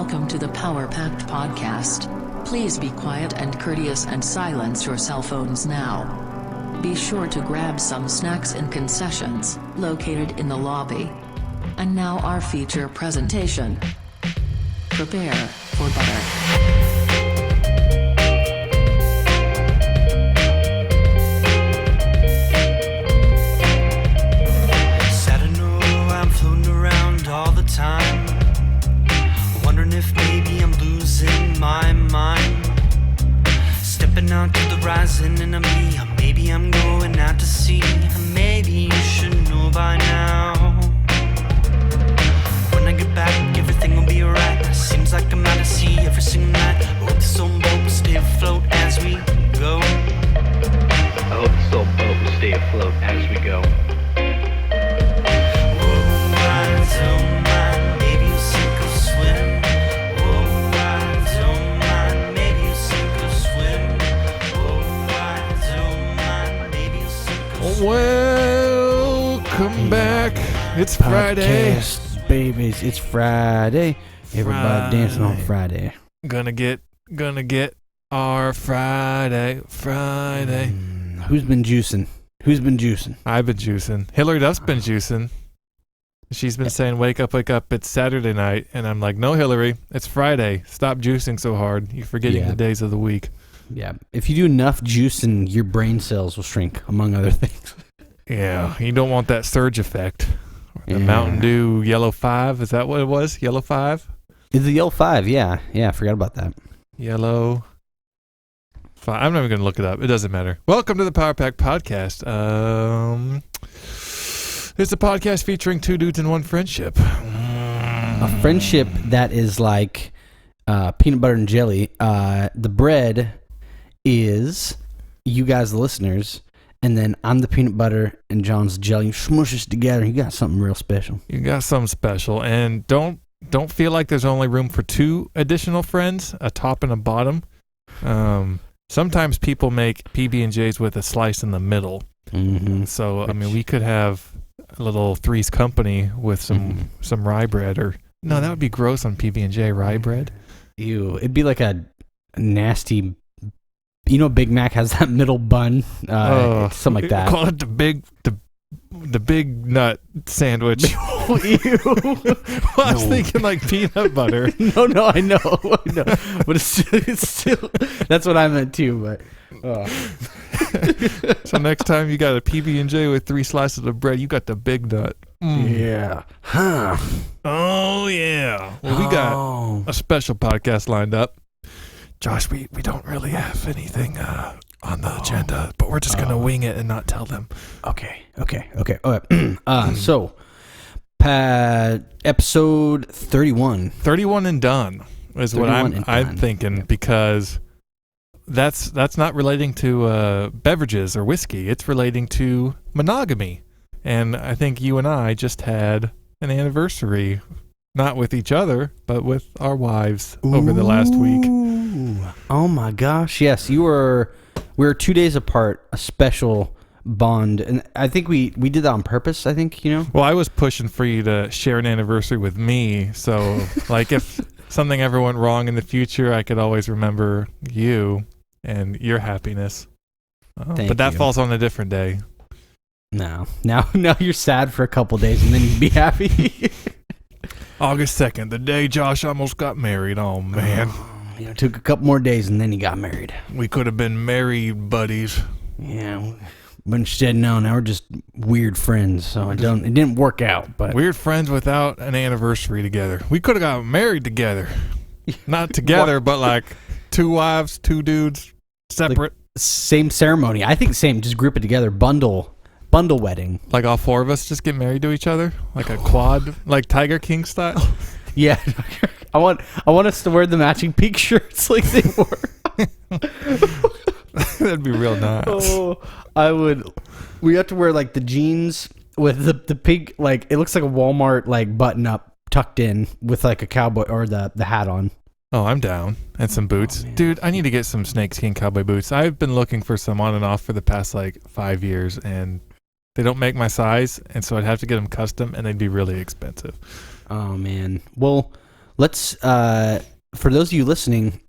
Welcome to the Power Packed Podcast. Please be quiet and courteous and silence your cell phones now. Be sure to grab some snacks and concessions, located in the lobby. And now our feature presentation. Prepare for butter. Time wondering if maybe I'm losing my mind, stepping out to the rising enemy, or maybe I'm going out to sea. Maybe you should know by now. When I get back, everything will be alright. Seems like I'm out to sea every single night. I hope this old boat will stay afloat as we go. I hope this old boat will stay afloat as we go. Welcome back. It's Friday. Podcast, babies. It's Friday. Everybody dancing on Friday. Gonna get our Friday. Who's been juicing? I've been juicing. Hillary Duff's been juicing. She's been saying, wake up, it's Saturday night. And I'm like, no, Hillary, it's Friday. Stop juicing so hard. You're forgetting the days of the week. Yeah. If you do enough juicing, your brain cells will shrink, among other things. Yeah. You don't want that surge effect. The Mountain Dew Yellow 5. Is that what it was? Yellow 5? It's the Yellow 5. Yeah. I forgot about that. Yellow 5. I'm not even going to look it up. It doesn't matter. Welcome to the Power Pack Podcast. It's a podcast featuring two dudes and one friendship. A friendship that is like peanut butter and jelly. The bread is you guys, the listeners, and then I'm the peanut butter and John's jelly. You smush us together, you got something real special. You got something special, and don't feel like there's only room for two additional friends, a top and a bottom. Sometimes people make PB&Js with a slice in the middle. Mm-hmm. So I mean, we could have a little Three's Company with some rye bread, or no, that would be gross on PB&J rye bread. Ew, it'd be like a nasty. You know, Big Mac has that middle bun, something like that. Call it the big nut sandwich. Ew. I was thinking like peanut butter. No, I know, but it's still that's what I meant too. But so next time you got a PB&J with 3 slices of bread, you got the big nut. Yeah. Huh. Oh yeah. Well, we got a special podcast lined up. Josh, we don't really have anything on the agenda, but we're just gonna wing it and not tell them. Okay. All right. So, episode 31. 31 and done is what I'm thinking, because that's not relating to beverages or whiskey. It's relating to monogamy, and I think you and I just had an anniversary, not with each other, but with our wives over the last week. Oh my gosh! Yes, we were 2 days apart. A special bond, and I think we did that on purpose. I think Well, I was pushing for you to share an anniversary with me, so like if something ever went wrong in the future, I could always remember you and your happiness. But that falls on a different day. No, now you're sad for a couple days, and then you'd be happy. August 2nd, the day Josh almost got married. Oh man. It took a couple more days and then he got married. We could have been married buddies. Yeah, but instead, now we're just weird friends. So it didn't work out. But weird friends without an anniversary together. We could have got married together, not together, but like 2 wives, 2 dudes, separate. Like, same ceremony. I think same. Just group it together. Bundle wedding. Like all 4 of us just get married to each other, like a quad, like Tiger King style. Yeah. I want us to wear the matching pink shirts like they were. That'd be real nice. Oh, I would. We have to wear like the jeans with the pink, like it looks like a Walmart like button up tucked in with like a cowboy or the hat on. Oh, I'm down. And some boots. Dude, I need to get some snakeskin cowboy boots. I've been looking for some on and off for the past like 5 years, and they don't make my size, and so I'd have to get them custom, and they'd be really expensive. Oh man. Well, let's for those of you listening,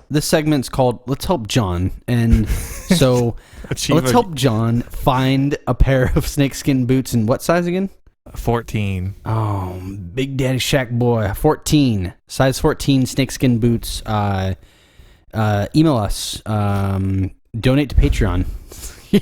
this segment's called "Let's Help John," and so let's help John find a pair of snakeskin boots in what size again? 14. Oh, Big Daddy Shack boy, 14, size 14 snakeskin boots. Email us. Donate to Patreon.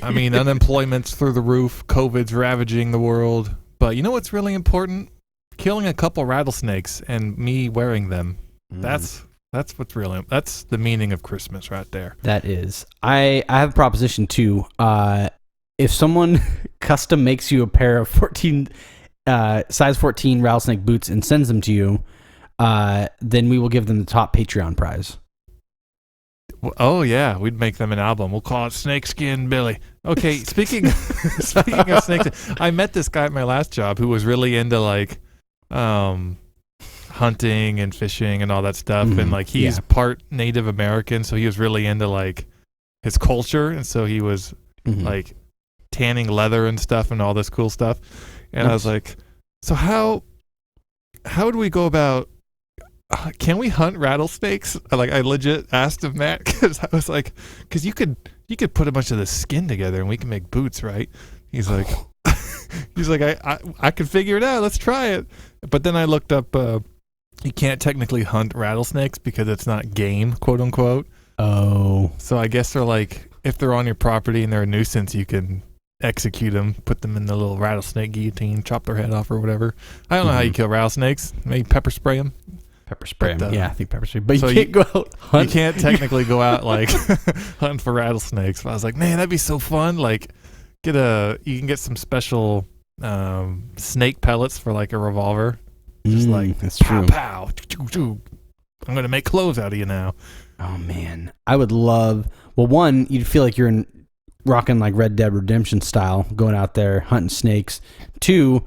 I mean, unemployment's through the roof. COVID's ravaging the world. But you know what's really important? Killing a couple rattlesnakes and me wearing them. That's what's really. That's the meaning of Christmas right there. That is. I have a proposition too. If someone custom makes you a pair of 14 size 14 rattlesnake boots and sends them to you, then we will give them the top Patreon prize. Oh yeah, we'd make them an album. We'll call it Snakeskin Billy. Okay, speaking of snakes, I met this guy at my last job who was really into like hunting and fishing and all that stuff, and like he's part Native American, so he was really into like his culture, and so he was like tanning leather and stuff and all this cool stuff. And I was like, so how do we go about can we hunt rattlesnakes? Like I legit asked him that because I was like, because you could put a bunch of the skin together and we can make boots, right? He's like, I can figure it out. Let's try it. But then I looked up, you can't technically hunt rattlesnakes because it's not game, quote unquote. Oh. So I guess they're like, if they're on your property and they're a nuisance, you can execute them, put them in the little rattlesnake guillotine, chop their head off or whatever. I don't know how you kill rattlesnakes. Maybe pepper spray them. Pepper spray. Yeah, I think pepper spray. But so you can't go out hunt. You can't technically go out like hunting for rattlesnakes. But I was like, man, that'd be so fun. Like, you can get some special snake pellets for like a revolver. Just like that's pow, true. Pow. I'm gonna make clothes out of you now. Oh man, I would love. Well, one, you'd feel like you're rocking like Red Dead Redemption style, going out there hunting snakes. Two,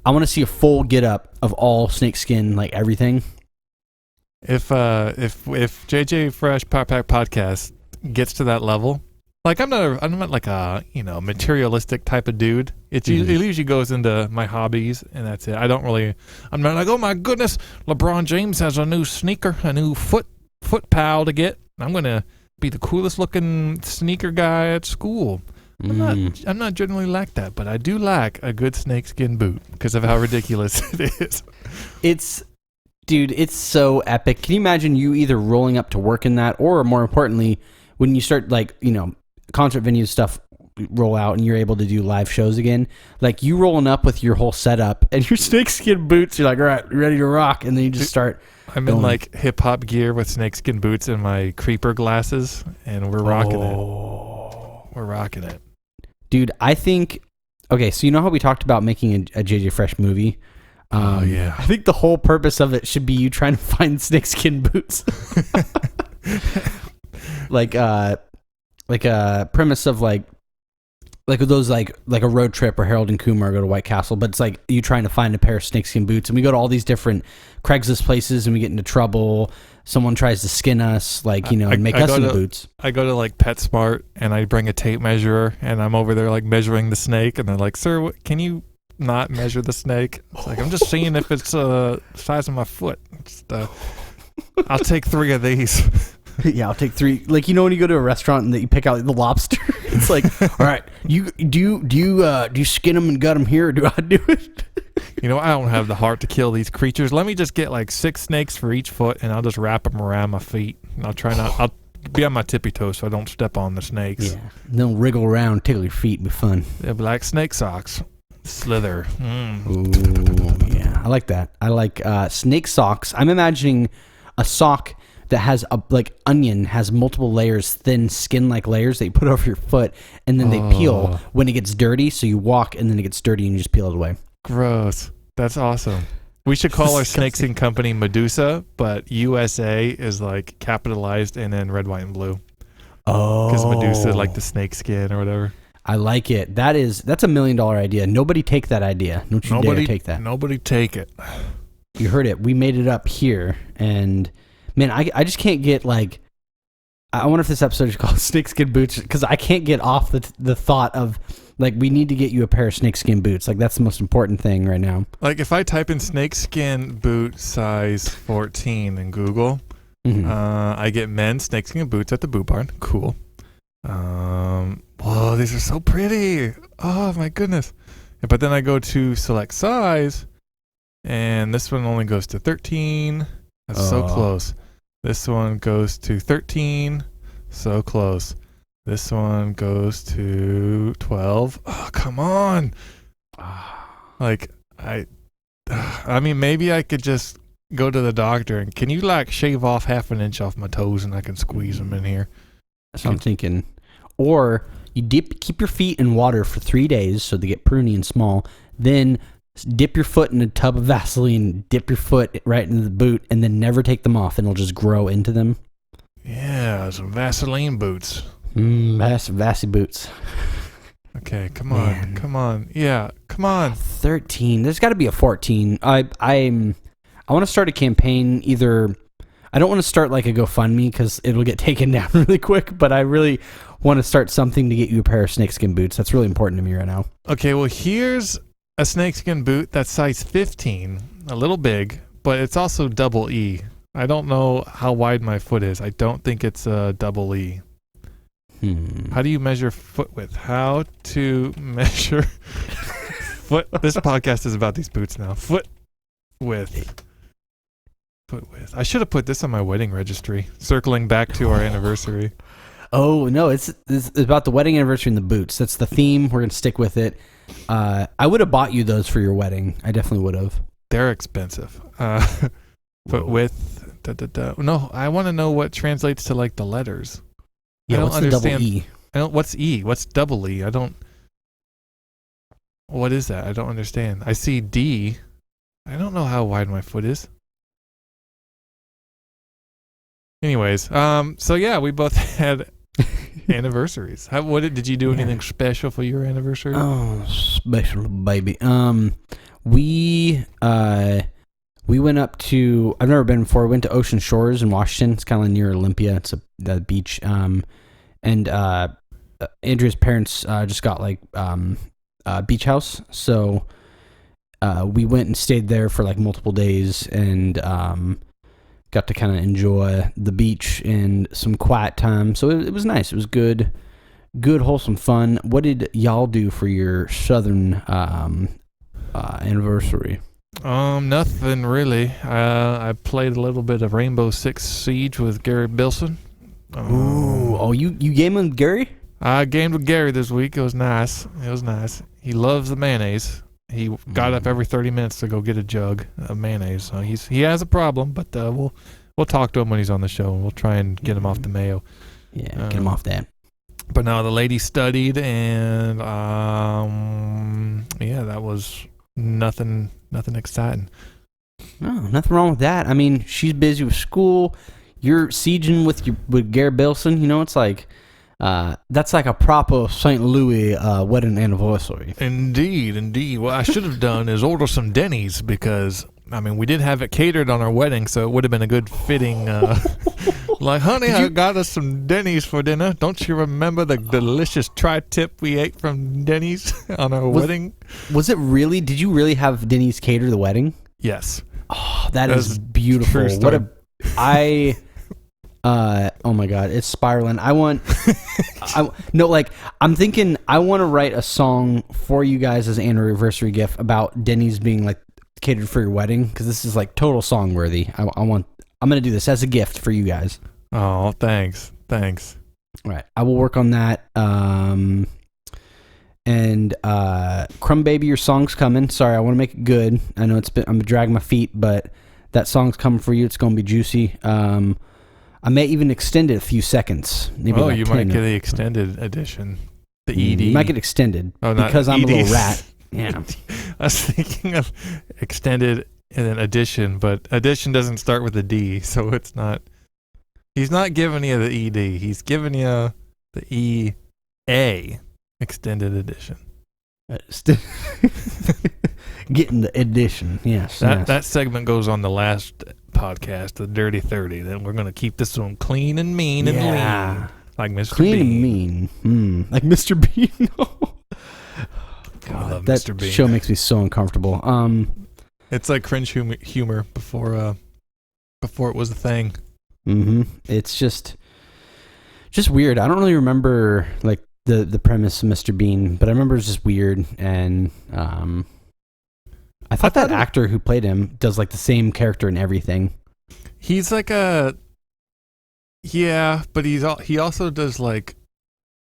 I want to see a full get up of all snakeskin, like everything. If JJ Fresh Power Pack Podcast gets to that level, like I'm not like a materialistic type of dude. It usually goes into my hobbies and that's it. I'm not like, oh my goodness, LeBron James has a new sneaker, a new foot pal to get. I'm gonna be the coolest looking sneaker guy at school. I'm not generally like that, but I do like a good snakeskin boot because of how ridiculous it is. Dude, it's so epic. Can you imagine you either rolling up to work in that, or more importantly, when you start like, concert venues stuff roll out and you're able to do live shows again, like you rolling up with your whole setup and your snakeskin boots, you're like, all right, ready to rock, and then you just start I'm in like hip hop gear with snakeskin boots and my creeper glasses, and we're rocking it. We're rocking it. Dude, I think, okay, so you know how we talked about making a JJ Fresh movie? Yeah. I think the whole purpose of it should be you trying to find snakeskin boots. like a premise of like those like a road trip or Harold and Kumar go to White Castle, but it's like you trying to find a pair of snakeskin boots, and we go to all these different Craigslist places and we get into trouble. Someone tries to skin us, and make us into boots. I go to like PetSmart and I bring a tape measure and I'm over there like measuring the snake, and they're like, "Sir, can you not measure the snake?" It's like, I'm just seeing if it's the size of my foot. I'll take 3 of these. Yeah, I'll take 3. Like, when you go to a restaurant and you pick out the lobster, it's like, all right, do you skin them and gut them here, or do I do it? I don't have the heart to kill these creatures. Let me just get like 6 snakes for each foot, and I'll just wrap them around my feet. And I'll be on my tippy toes so I don't step on the snakes. Yeah, they'll wriggle around, tickle your feet, and be fun. They'll be like snake socks. Slither. Ooh, yeah, I like that. I like snake socks. I'm imagining a sock that has onion, has multiple layers, thin skin-like layers that you put over your foot, and then they peel when it gets dirty. So you walk, and then it gets dirty, and you just peel it away. Gross. That's awesome. We should call our snakeskin company Medusa, but USA is like capitalized and then red, white, and blue. Oh, because Medusa like the snake skin or whatever. I like it. That's a $1 million idea. Nobody take that idea. Don't you dare take that. Nobody take it. You heard it. We made it up here, and man, I just can't get like. I wonder if this episode is called Snakeskin Boots, because I can't get off the thought of, like, we need to get you a pair of snakeskin boots. Like, that's the most important thing right now. Like, if I type in snakeskin boot size 14 in Google, I get men's snakeskin boots at the Boot Barn. Cool. Whoa, these are so pretty. Oh, my goodness. But then I go to select size, and this one only goes to 13. That's so close. This one goes to 13. So close. This one goes to 12. Oh, come on. Like, I mean, maybe I could just go to the doctor and can you, like, shave off half an inch off my toes and I can squeeze them in here? That's what I'm thinking. Or you keep your feet in water for 3 days so they get pruny and small. Then dip your foot in a tub of Vaseline, dip your foot right into the boot, and then never take them off, and it'll just grow into them. Yeah, some Vaseline boots. Vassy boots. Okay, come on. Yeah, come on. 13. There's got to be a 14. I want to start a campaign. Either I don't want to start like a GoFundMe because it'll get taken down really quick, but I really want to start something to get you a pair of snakeskin boots. That's really important to me right now. Okay, well, here's a snakeskin boot that's size 15, a little big, but it's also double E. I don't know how wide my foot is. I don't think it's a double E. How do you measure foot width? How to measure foot? This podcast is about these boots now. Foot width. Foot width. I should have put this on my wedding registry. Circling back to our anniversary. Oh no, it's about the wedding anniversary and the boots. That's the theme. We're gonna stick with it. I would have bought you those for your wedding. I definitely would have. They're expensive. Foot width. No, I want to know what translates to like the letters. Yeah, I don't what's understand. the double E? What's E? What's double E? What is that? I don't understand. I see D. I don't know how wide my foot is. Anyways, so yeah, we both had anniversaries. Did you do anything special for your anniversary? Oh, special baby. We went up to, I've never been before. We went to Ocean Shores in Washington. It's kind of near Olympia. It's the beach. And Andrea's parents just got like a beach house. So we went and stayed there for like multiple days and got to kind of enjoy the beach and some quiet time. So it was nice. It was good, wholesome fun. What did y'all do for your Southern anniversary? Nothing really. I played a little bit of Rainbow Six Siege with Gary Bilson. You game with Gary? I gamed with Gary this week. It was nice. He loves the mayonnaise. He got up every 30 minutes to go get a jug of mayonnaise. So he has a problem, but we'll talk to him when he's on the show, and we'll try and get him off the mayo. Yeah, get him off that. But no, the lady studied, and that was nothing exciting. No, nothing wrong with that. I mean, she's busy with school. You're sieging with Gary Bilson. You know, it's like that's like a proper St. Louis wedding anniversary. Indeed. What I should have done is order some Denny's because, I mean, we did have it catered on our wedding, so it would have been a good fitting. Like, honey, I got us some Denny's for dinner. Don't you remember the delicious tri-tip we ate from Denny's on our wedding? Was it really? Did you really have Denny's cater the wedding? Yes. Oh, that is beautiful. Oh my God, it's spiraling. I'm thinking I want to write a song for you guys as an anniversary gift about Denny's being like catered for your wedding, because this is like total song worthy. I'm gonna do this as a gift for you guys. Oh, thanks. All right, I will work on that. And Crumb Baby, your song's coming. Sorry, I want to make it good. I know I'm dragging my feet, but that song's coming for you. It's gonna be juicy. I may even extend it a few seconds. Maybe like you 10. might get the extended edition. The ED. You might get extended because I'm EDs. a little rat. Yeah. I was thinking of extended and then addition, but addition doesn't start with a D, so it's not. He's not giving you the ED. He's giving you the EA extended edition. Getting the edition, yes. That segment goes on the last podcast, the Dirty 30. Then we're going to keep this one clean and mean and lean. Like Mr. Clean Bean. and mean. Like Mr. Bean. God, that Mr. Bean. show makes me so uncomfortable. It's like cringe humor before it was a thing. Mm-hmm. It's just weird. I don't really remember like the premise of Mr. Bean, but I remember it was just weird. And I thought that actor who played him does like the same character in everything. He's like but he also does like,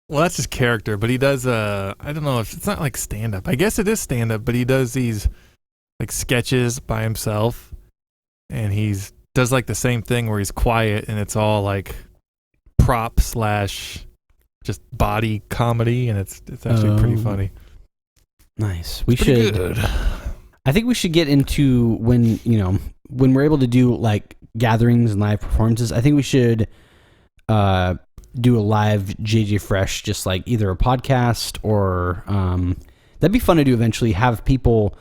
well, that's his character, but he does I don't know if it's not like stand up. I guess it is stand up, but he does these like sketches by himself, and he's does like the same thing where he's quiet and it's all like prop / just body comedy, and it's actually pretty funny. Nice. We should. Good. I think we should get into when we're able to do like gatherings and live performances. I think we should do a live JJ Fresh, just like either a podcast or that'd be fun to do eventually. Have people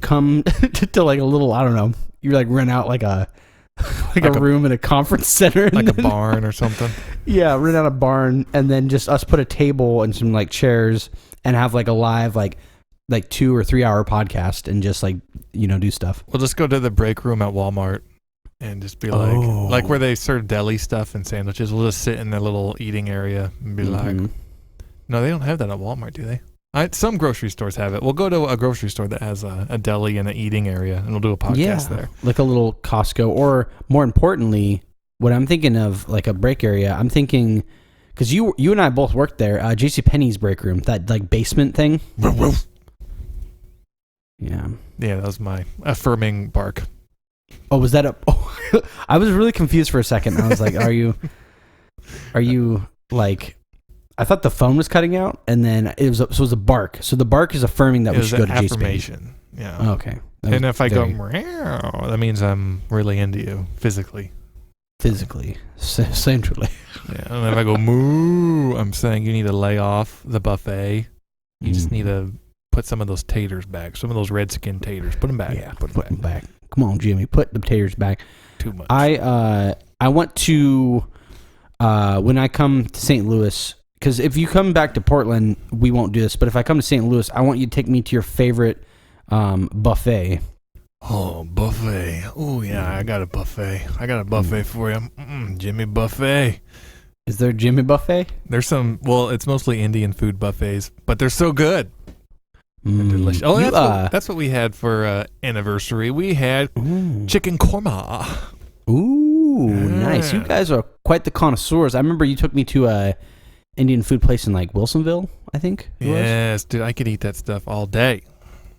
come to like a little, I don't know, you like rent out like a room in a conference center, like a barn or something. Yeah, rent out a barn, and then just us put a table and some like chairs and have like a live like 2 or 3 hour podcast and just like do stuff. We'll just go to the break room at Walmart and just be like where they serve deli stuff and sandwiches. We'll just sit in their little eating area and be like, no, they don't have that at Walmart, do they? Some grocery stores have it. We'll go to a grocery store that has a deli and an eating area, and we'll do a podcast there. Like a little Costco, or more importantly, what I'm thinking of, like a break area, I'm thinking, because you and I both worked there, JCPenney's break room, that like basement thing. Yeah. Yeah, that was my affirming bark. Oh, was that I was really confused for a second. I was like, are you like... I thought the phone was cutting out, and then it was a bark. So the bark is affirming that we should go to affirmation. Yeah. Oh, okay. And if I go, meow, that means I'm really into you physically. Centrally. Yeah. And if I go moo, I'm saying you need to lay off the buffet. You just need to put some of those taters back. Some of those redskin taters. Put them back. Yeah. Put them back. Come on, Jimmy. Put the taters back. Too much. I want to when I come to St. Louis. Because if you come back to Portland, we won't do this. But if I come to St. Louis, I want you to take me to your favorite buffet. Oh, buffet. Oh, yeah, I got a buffet. For you. Jimmy Buffet. Is there Jimmy Buffet? There's some, well, it's mostly Indian food buffets, but they're so good. They're delicious. Oh, that's what we had for anniversary. We had chicken korma. Ooh, nice. You guys are quite the connoisseurs. I remember you took me to a Indian food place in like Wilsonville, I think. Yes, dude, I could eat that stuff all day.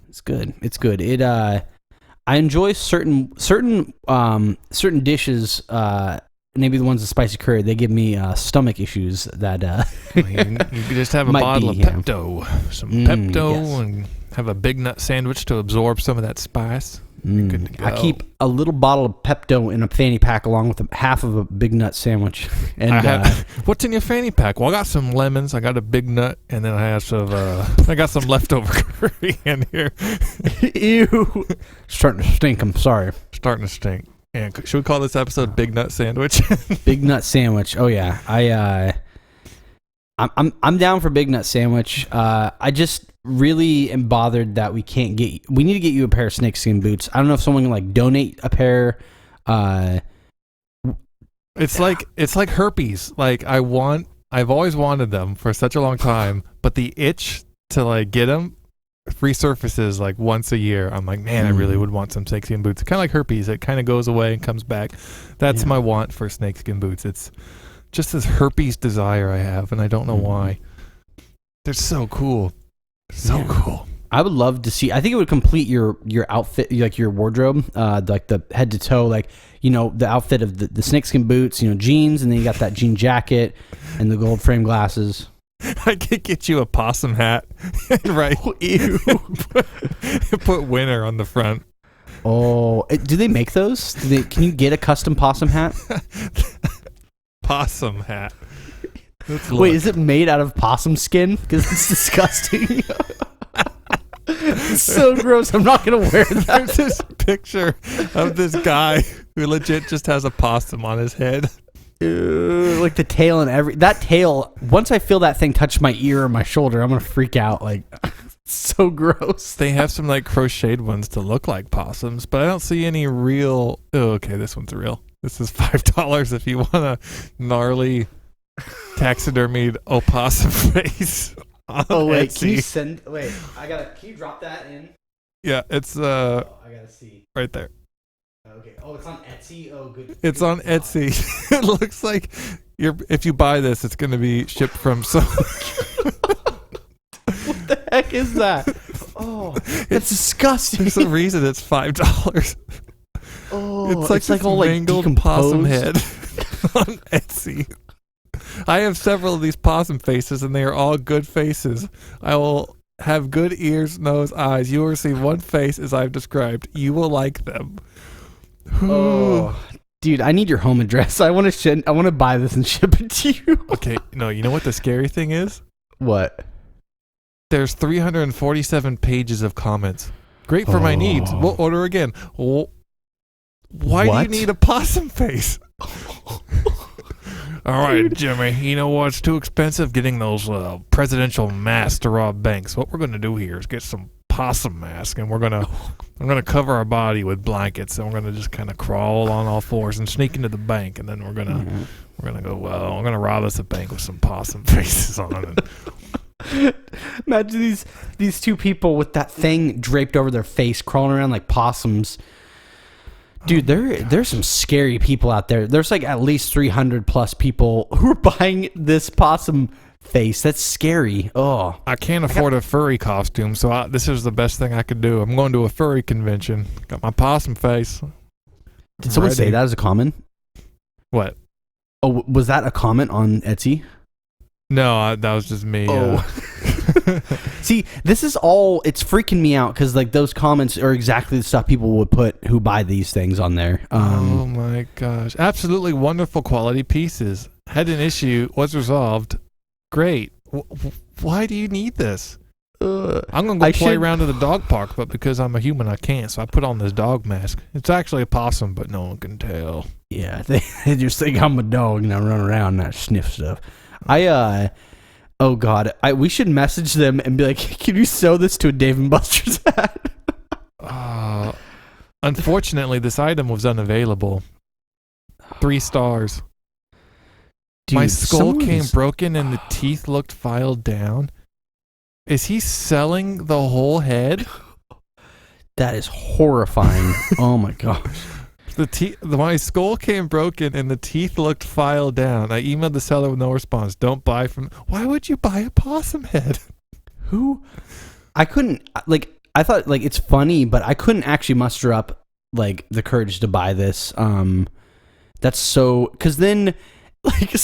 It's good. It I enjoy certain dishes, maybe the ones with spicy curry. They give me stomach issues that you could just have a bottle of Pepto, Pepto, and have a big nut sandwich to absorb some of that spice. Good to go. I keep a little bottle of Pepto in a fanny pack along with half of a big nut sandwich. And what's in your fanny pack? Well, I got some lemons. I got a big nut, and then I got some leftover curry in here. Ew, starting to stink. I'm sorry. Starting to stink. And should we call this episode "Big Nut Sandwich"? Big Nut Sandwich. Oh yeah, I'm down for Big Nut Sandwich. I just really am bothered that we need to get you a pair of snakeskin boots. I don't know if someone can like donate a pair. It's like herpes. Like I've always wanted them for such a long time, but the itch to like get them resurfaces like once a year. I'm like, man, I really would want some snakeskin boots. Kind of like herpes. It kind of goes away and comes back. That's my want for snakeskin boots. It's just this herpes desire I have, and I don't know why. They're so cool. So cool. I would love to see. I think it would complete your outfit, like your wardrobe, like the head to toe, like the outfit of the snakeskin boots, jeans, and then you got that jean jacket and the gold frame glasses. I could get you a possum hat, right? Ew. Put winter on the front. Oh, do they make those? Can you get a custom possum hat? Possum hat. Wait, is it made out of possum skin? Because it's disgusting. It's so gross. I'm not going to wear that. There's this picture of this guy Who legit just has a possum on his head. Like the tail and that tail. Once I feel that thing touch my ear or my shoulder, I'm gonna freak out. Like, so gross. They have some like crocheted ones to look like possums, but I don't see any real. Oh, okay, this one's real. This is $5 if you want a gnarly taxidermied opossum face. Oh wait, Etsy. Can you drop that in? Yeah, it's I gotta see. right there. Okay. Oh, it's on Etsy. Oh, good. It's on Etsy. It looks like if you buy this, it's going to be shipped from some. What the heck is that? Oh, that's disgusting. There's a reason it's $5. Oh, it's like all like mangled possum head on Etsy. I have several of these possum faces, and they are all good faces. I will have good ears, nose, eyes. You will receive one face as I've described. You will like them. Oh, dude, I need your home address. I want to buy this and ship it to you. Okay, no, you know what the scary thing is? What? There's 347 pages of comments. Great for my needs. We'll order again. Why do you need a possum face? All right, Jimmy, you know what's too expensive? Getting those presidential masks to rob banks. What we're going to do here is get some possum mask, and I'm gonna cover our body with blankets, and we're gonna just kind of crawl on all fours and sneak into the bank, and then we're gonna go. Well, I'm gonna rob us a bank with some possum faces on it. Imagine these two people with that thing draped over their face, crawling around like possums. Dude, there's some scary people out there. There's like at least 300 plus people who are buying this possum face. That's scary. Oh, I can't afford a furry costume, so this is the best thing I could do. I'm going to a furry convention. Got my possum face. Did someone say that as a comment? What? Oh, was that a comment on Etsy? No, that was just me. Oh. See, this is all, it's freaking me out because like those comments are exactly the stuff people would put who buy these things on there. Oh my gosh. Absolutely wonderful quality pieces. Had an issue, was resolved. Great. Why do you need this? I'm going to go play around in the dog park, but because I'm a human, I can't. So I put on this dog mask. It's actually a possum, but no one can tell. Yeah, they just think I'm a dog and I run around and I sniff stuff. Oh God, we should message them and be like, can you sew this to a Dave & Buster's hat? Unfortunately, this item was unavailable. 3 stars. Dude, my skull came broken and the teeth looked filed down. Is he selling the whole head? That is horrifying. Oh my gosh. My skull came broken and the teeth looked filed down. I emailed the seller with no response. Don't buy from. Why would you buy a possum head? Who? I couldn't, like, I thought, like, it's funny, but I couldn't actually muster up, like, the courage to buy this. That's so, because then, like,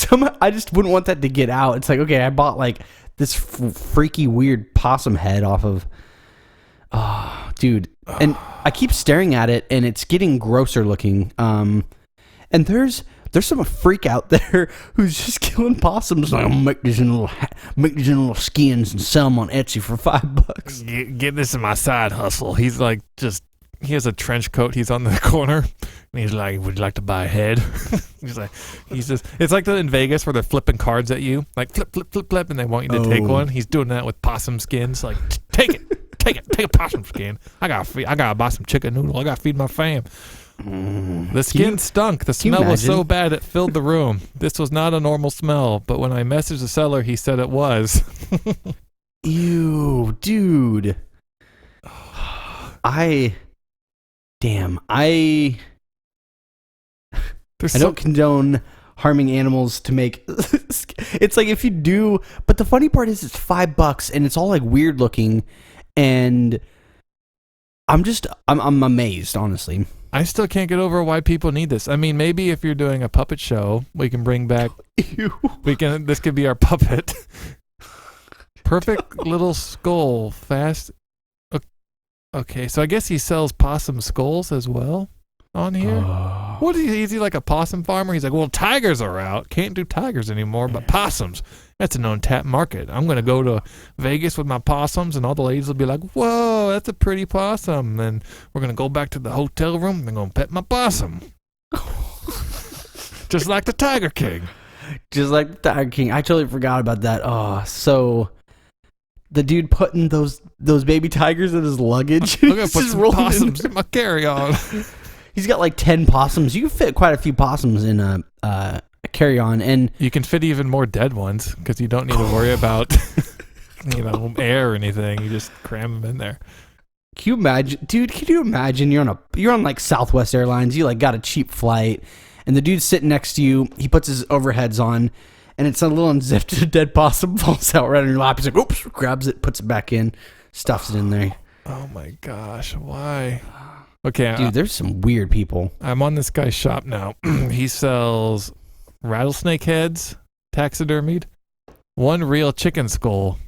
I just wouldn't want that to get out. It's like, okay, I bought, like, this freaky, weird possum head off of, dude. And I keep staring at it, and it's getting grosser looking. And there's some freak out there who's just killing possums. Like, I'll make these in little skins and sell them on Etsy for $5. Get this in my side hustle. He's like, he has a trench coat. He's on the corner, and he's like, "Would you like to buy a head?" It's like in Vegas where they're flipping cards at you, like flip, flip, flip, flip, and they want you to take one. He's doing that with possum skins. Like, take it. Take a possum skin. I gotta buy some chicken noodle. I gotta feed my fam. The skin stunk. The smell was so bad it filled the room. This was not a normal smell, but when I messaged the seller, he said it was. Ew, dude. I don't condone harming animals to make. It's like if you do, but the funny part is it's $5 and it's all like weird looking. And I'm amazed, honestly. I still can't get over why people need this. I mean, maybe if you're doing a puppet show, we can bring back. This could be our puppet. Perfect little skull, fast. Okay, so I guess he sells possum skulls as well on here. What is he like a possum farmer? He's like, well, tigers are out. Can't do tigers anymore, but possums. That's an untapped market. I'm going to go to Vegas with my possums, and all the ladies will be like, whoa, that's a pretty possum. Then we're going to go back to the hotel room, and I'm going to pet my possum. Just like the Tiger King. Just like the Tiger King. I totally forgot about that. Oh, so the dude putting those baby tigers in his luggage. I'm gonna put some possums in my carry-on. He's got like 10 possums. You can fit quite a few possums in a carry-on, and you can fit even more dead ones because you don't need to worry about air or anything. You just cram them in there. Can you imagine, dude? Can you imagine you're on like Southwest Airlines? You like got a cheap flight, and the dude's sitting next to you. He puts his overheads on, and it's a little unzipped. Dead possum falls out right on your lap. He's like, oops, grabs it, puts it back in, stuffs it in there. Oh my gosh, why? Okay, dude, there's some weird people. I'm on this guy's shop now. He sells rattlesnake heads, taxidermied, one real chicken skull.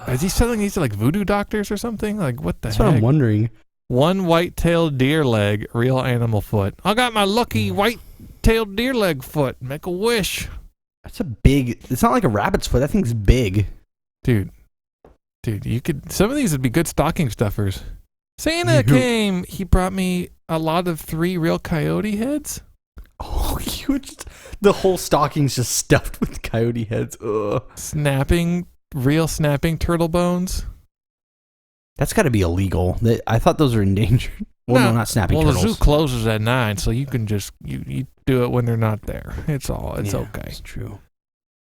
Is he selling these to like voodoo doctors or something? Like what the heck? That's what I'm wondering. One white-tailed deer leg, real animal foot. I got my lucky white-tailed deer leg foot. Make a wish. That's a big. It's not like a rabbit's foot. That thing's big. Dude, you could. Some of these would be good stocking stuffers. Santa came. He brought me a lot of 3 real coyote heads. Oh, the whole stocking's just stuffed with coyote heads. Ugh. Real snapping turtle bones. That's got to be illegal. I thought those are endangered. Well, no, not snapping turtles. Well, the zoo closes at 9, so you can just you do it when they're not there. It's okay. It's true.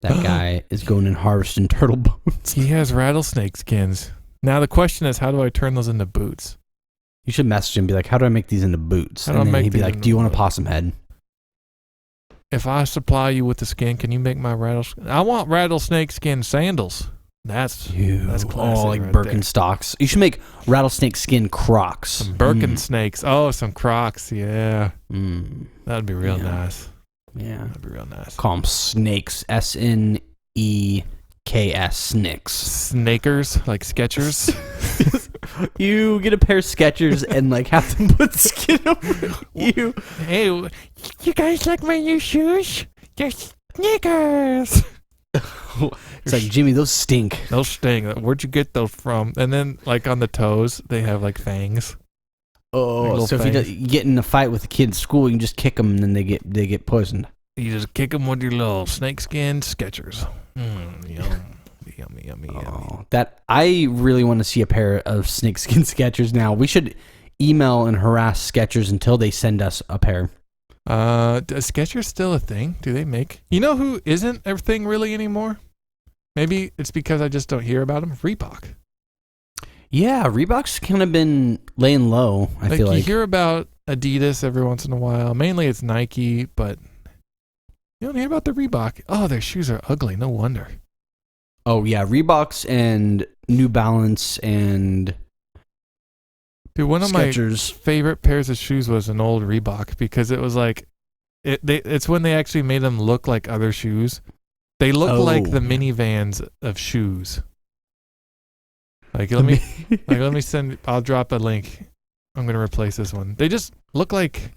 That guy is going and harvesting turtle bones. He has rattlesnake skins. Now the question is, how do I turn those into boots? You should message him and be like, how do I make these into boots? And then he'd be like, do you want a possum head? If I supply you with the skin, can you make my rattlesnake? I want rattlesnake skin sandals. That's classic. Oh, like right Birkenstocks. You should make rattlesnake skin Crocs. Some Birkensnakes. Oh, some Crocs. Yeah. That'd be real nice. Yeah. That'd be real nice. Call them snakes. SNEKS. Snicks. Snakers, like Skechers. You get a pair of Skechers and like have them put skin over you. Hey, you guys like my new shoes? They're Snickers. It's like, Jimmy, those stink. Those stink. Where'd you get those from? And then like on the toes, they have like fangs. Oh, so if you get in a fight with a kid in school, you can just kick them and then they get poisoned. You just kick them with your little snakeskin Skechers. Yummy. That I really want to see a pair of snakeskin Skechers now. We should email and harass Skechers until they send us a pair. Is Skechers still a thing? Do they make? You know who isn't a thing really anymore? Maybe it's because I just don't hear about them. Reebok. Yeah, Reebok's kind of been laying low. I feel like you hear about Adidas every once in a while. Mainly it's Nike, but you don't hear about the Reebok. Oh, their shoes are ugly. No wonder. Oh yeah, Reeboks and New Balance and dude, one of Skechers. My favorite pairs of shoes was an old Reebok because it was like it's when they actually made them look like other shoes. They look like the minivans of shoes. Like let me send. I'll drop a link. I'm gonna replace this one. They just look like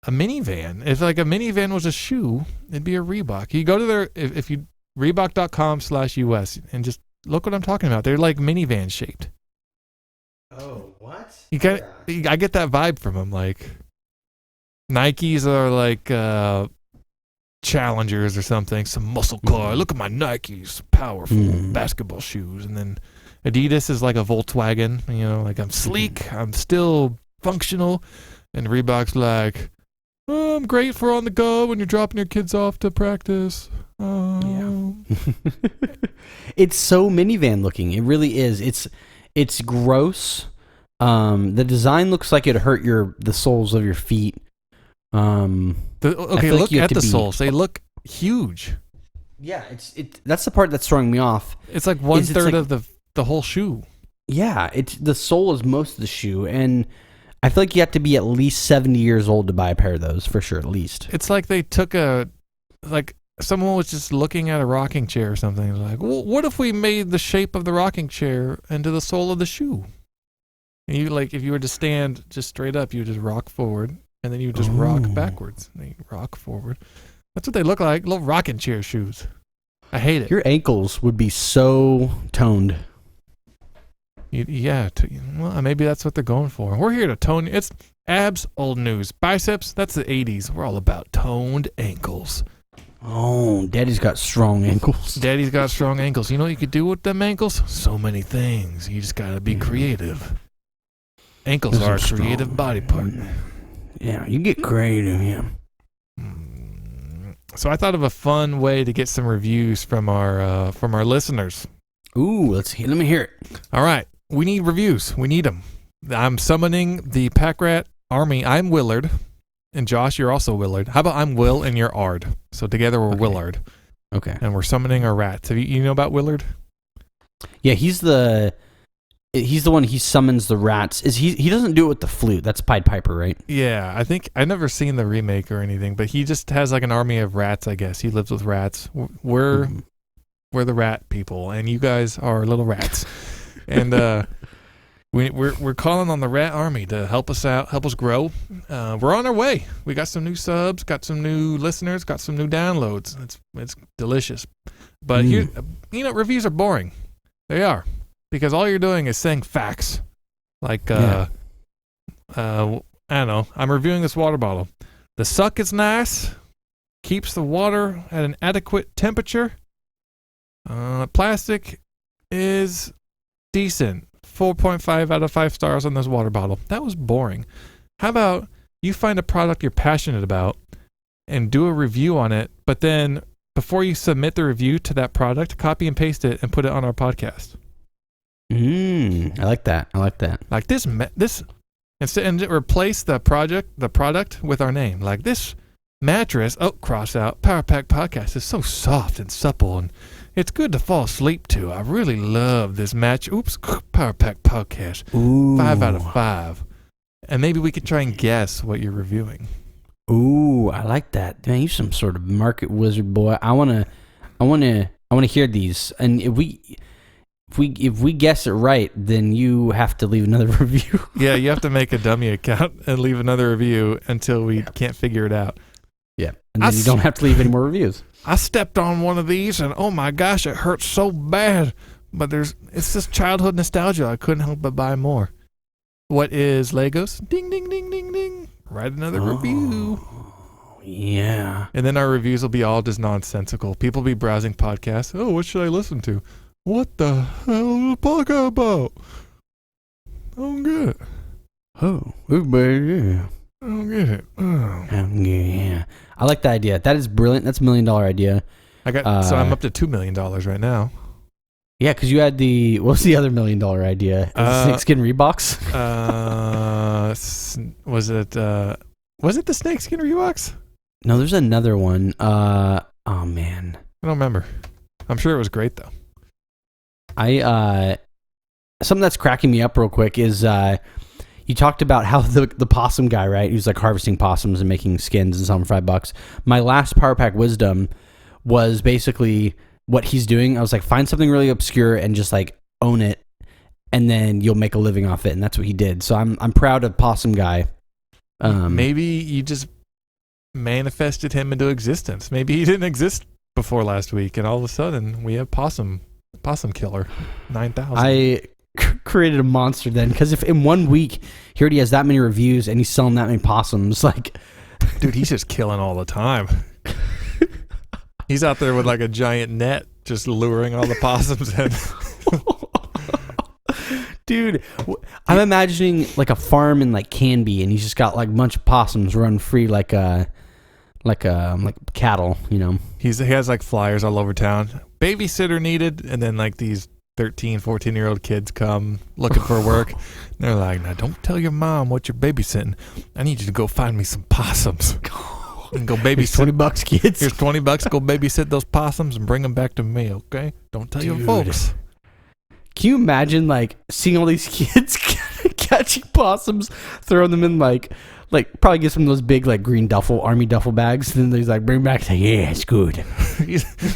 a minivan. If like a minivan was a shoe, it'd be a Reebok. You go to their if you Reebok.com/US and just look what I'm talking about. They're like minivan shaped. Oh, what? I get that vibe from them. Like Nikes are like Challengers or something, some muscle car. Look at my Nikes, powerful basketball shoes. And then Adidas is like a Volkswagen, like I'm sleek, I'm still functional. And Reebok's like, oh, I'm great for on the go when you're dropping your kids off to practice. Oh. Yeah. It's so minivan looking. It really is. It's gross. The design looks like it hurt the soles of your feet. Look at the soles. They look huge. Yeah, that's the part that's throwing me off. It's like 1/3 of the whole shoe. Yeah, the sole is most of the shoe, and I feel like you have to be at least 70 years old to buy a pair of those for sure, at least. It's like they took someone was just looking at a rocking chair or something. It was like, well, what if we made the shape of the rocking chair into the sole of the shoe? And you if you were to stand just straight up, you would just rock forward. And then you just rock backwards. And you rock forward. That's what they look like. Little rocking chair shoes. I hate it. Your ankles would be so toned. Well, maybe that's what they're going for. We're here to tone. It's abs, old news. Biceps, that's the 80s. We're all about toned ankles. Oh, Daddy's got strong ankles. Daddy's got strong ankles. You know what you could do with them ankles? So many things. You just got to be creative. Ankles are a creative body part. Yeah, you get creative, yeah. So I thought of a fun way to get some reviews from our listeners. Ooh, let me hear it. All right. We need reviews. We need them. I'm summoning the Pack Rat Army. I'm Willard. And Josh, you're also Willard. How about I'm Will and you're Ard? So together we're Willard. Okay. And we're summoning our rats. Have you know about Willard? Yeah, he's the one. He summons the rats. He doesn't do it with the flute? That's Pied Piper, right? Yeah, I think I've never seen the remake or anything, but he just has like an army of rats. I guess he lives with rats. We're the rat people, and you guys are little rats, and we're calling on the rat army to help us out, help us grow. We're on our way. We got some new subs, got some new listeners, got some new downloads. It's delicious, but here, reviews are boring. They are. Because all you're doing is saying facts. Like, I don't know. I'm reviewing this water bottle. The suck is nice. Keeps the water at an adequate temperature. Plastic is decent. 4.5 out of 5 stars on this water bottle. That was boring. How about you find a product you're passionate about and do a review on it, but then before you submit the review to that product, copy and paste it and put it on our podcast. I like that. Like this instead, and replace the product with our name. Like this mattress. Oh, cross out. Power Pack Podcast is so soft and supple, and it's good to fall asleep to. I really love this match. Oops, Power Pack Podcast. Ooh. 5 out of 5. And maybe we could try and guess what you're reviewing. Ooh, I like that. Man, you're some sort of market wizard, boy. I wanna hear these, and if we guess it right, then you have to leave another review. Yeah, you have to make a dummy account and leave another review until we can't figure it out. Yeah, and then you don't have to leave any more reviews. I stepped on one of these, and oh my gosh, it hurts so bad. But it's just childhood nostalgia. I couldn't help but buy more. What is Legos? Ding, ding, ding, ding, ding. Write another review. Yeah. And then our reviews will be all just nonsensical. People will be browsing podcasts. Oh, what should I listen to? What the hell is the podcast about? I don't get it. Oh, yeah. I don't get it. Oh. Yeah. I like the idea. That is brilliant. That's $1 million idea. So I'm up to $2 million right now. Yeah, because you had what was the other $1 million idea? Snakeskin Reeboks? Was it the Snakeskin Reeboks? No, there's another one. Oh man, I don't remember. I'm sure it was great though. Something that's cracking me up real quick is you talked about how the possum guy, right? He was like harvesting possums and making skins and selling for $5. My last Power Pack wisdom was basically what he's doing. I was like, find something really obscure and just like own it, and then you'll make a living off it. And that's what he did. So I'm proud of Possum Guy. Maybe you just manifested him into existence. Maybe he didn't exist before last week, and all of a sudden we have Possum Killer 9000. I created a monster then, because if in 1 week he already has that many reviews and he's selling that many possums, like, dude, he's just killing all the time. He's out there with like a giant net, just luring all the possums in. Dude, I'm imagining like a farm in like Canby, and he's just got like a bunch of possums run free like cattle, you know. He has like flyers all over town. Babysitter needed, and then like these 13, 14-year-old kids come looking for work. And they're like, now don't tell your mom what you're babysitting. I need you to go find me some possums. And go babysit. Here's $20, kids. Here's $20. Go babysit those possums and bring them back to me, okay? Don't tell your folks. Can you imagine like seeing all these kids catching possums, throwing them in like probably get some of those big like green army duffel bags, and then he's like, bring back, say, yeah, it's good.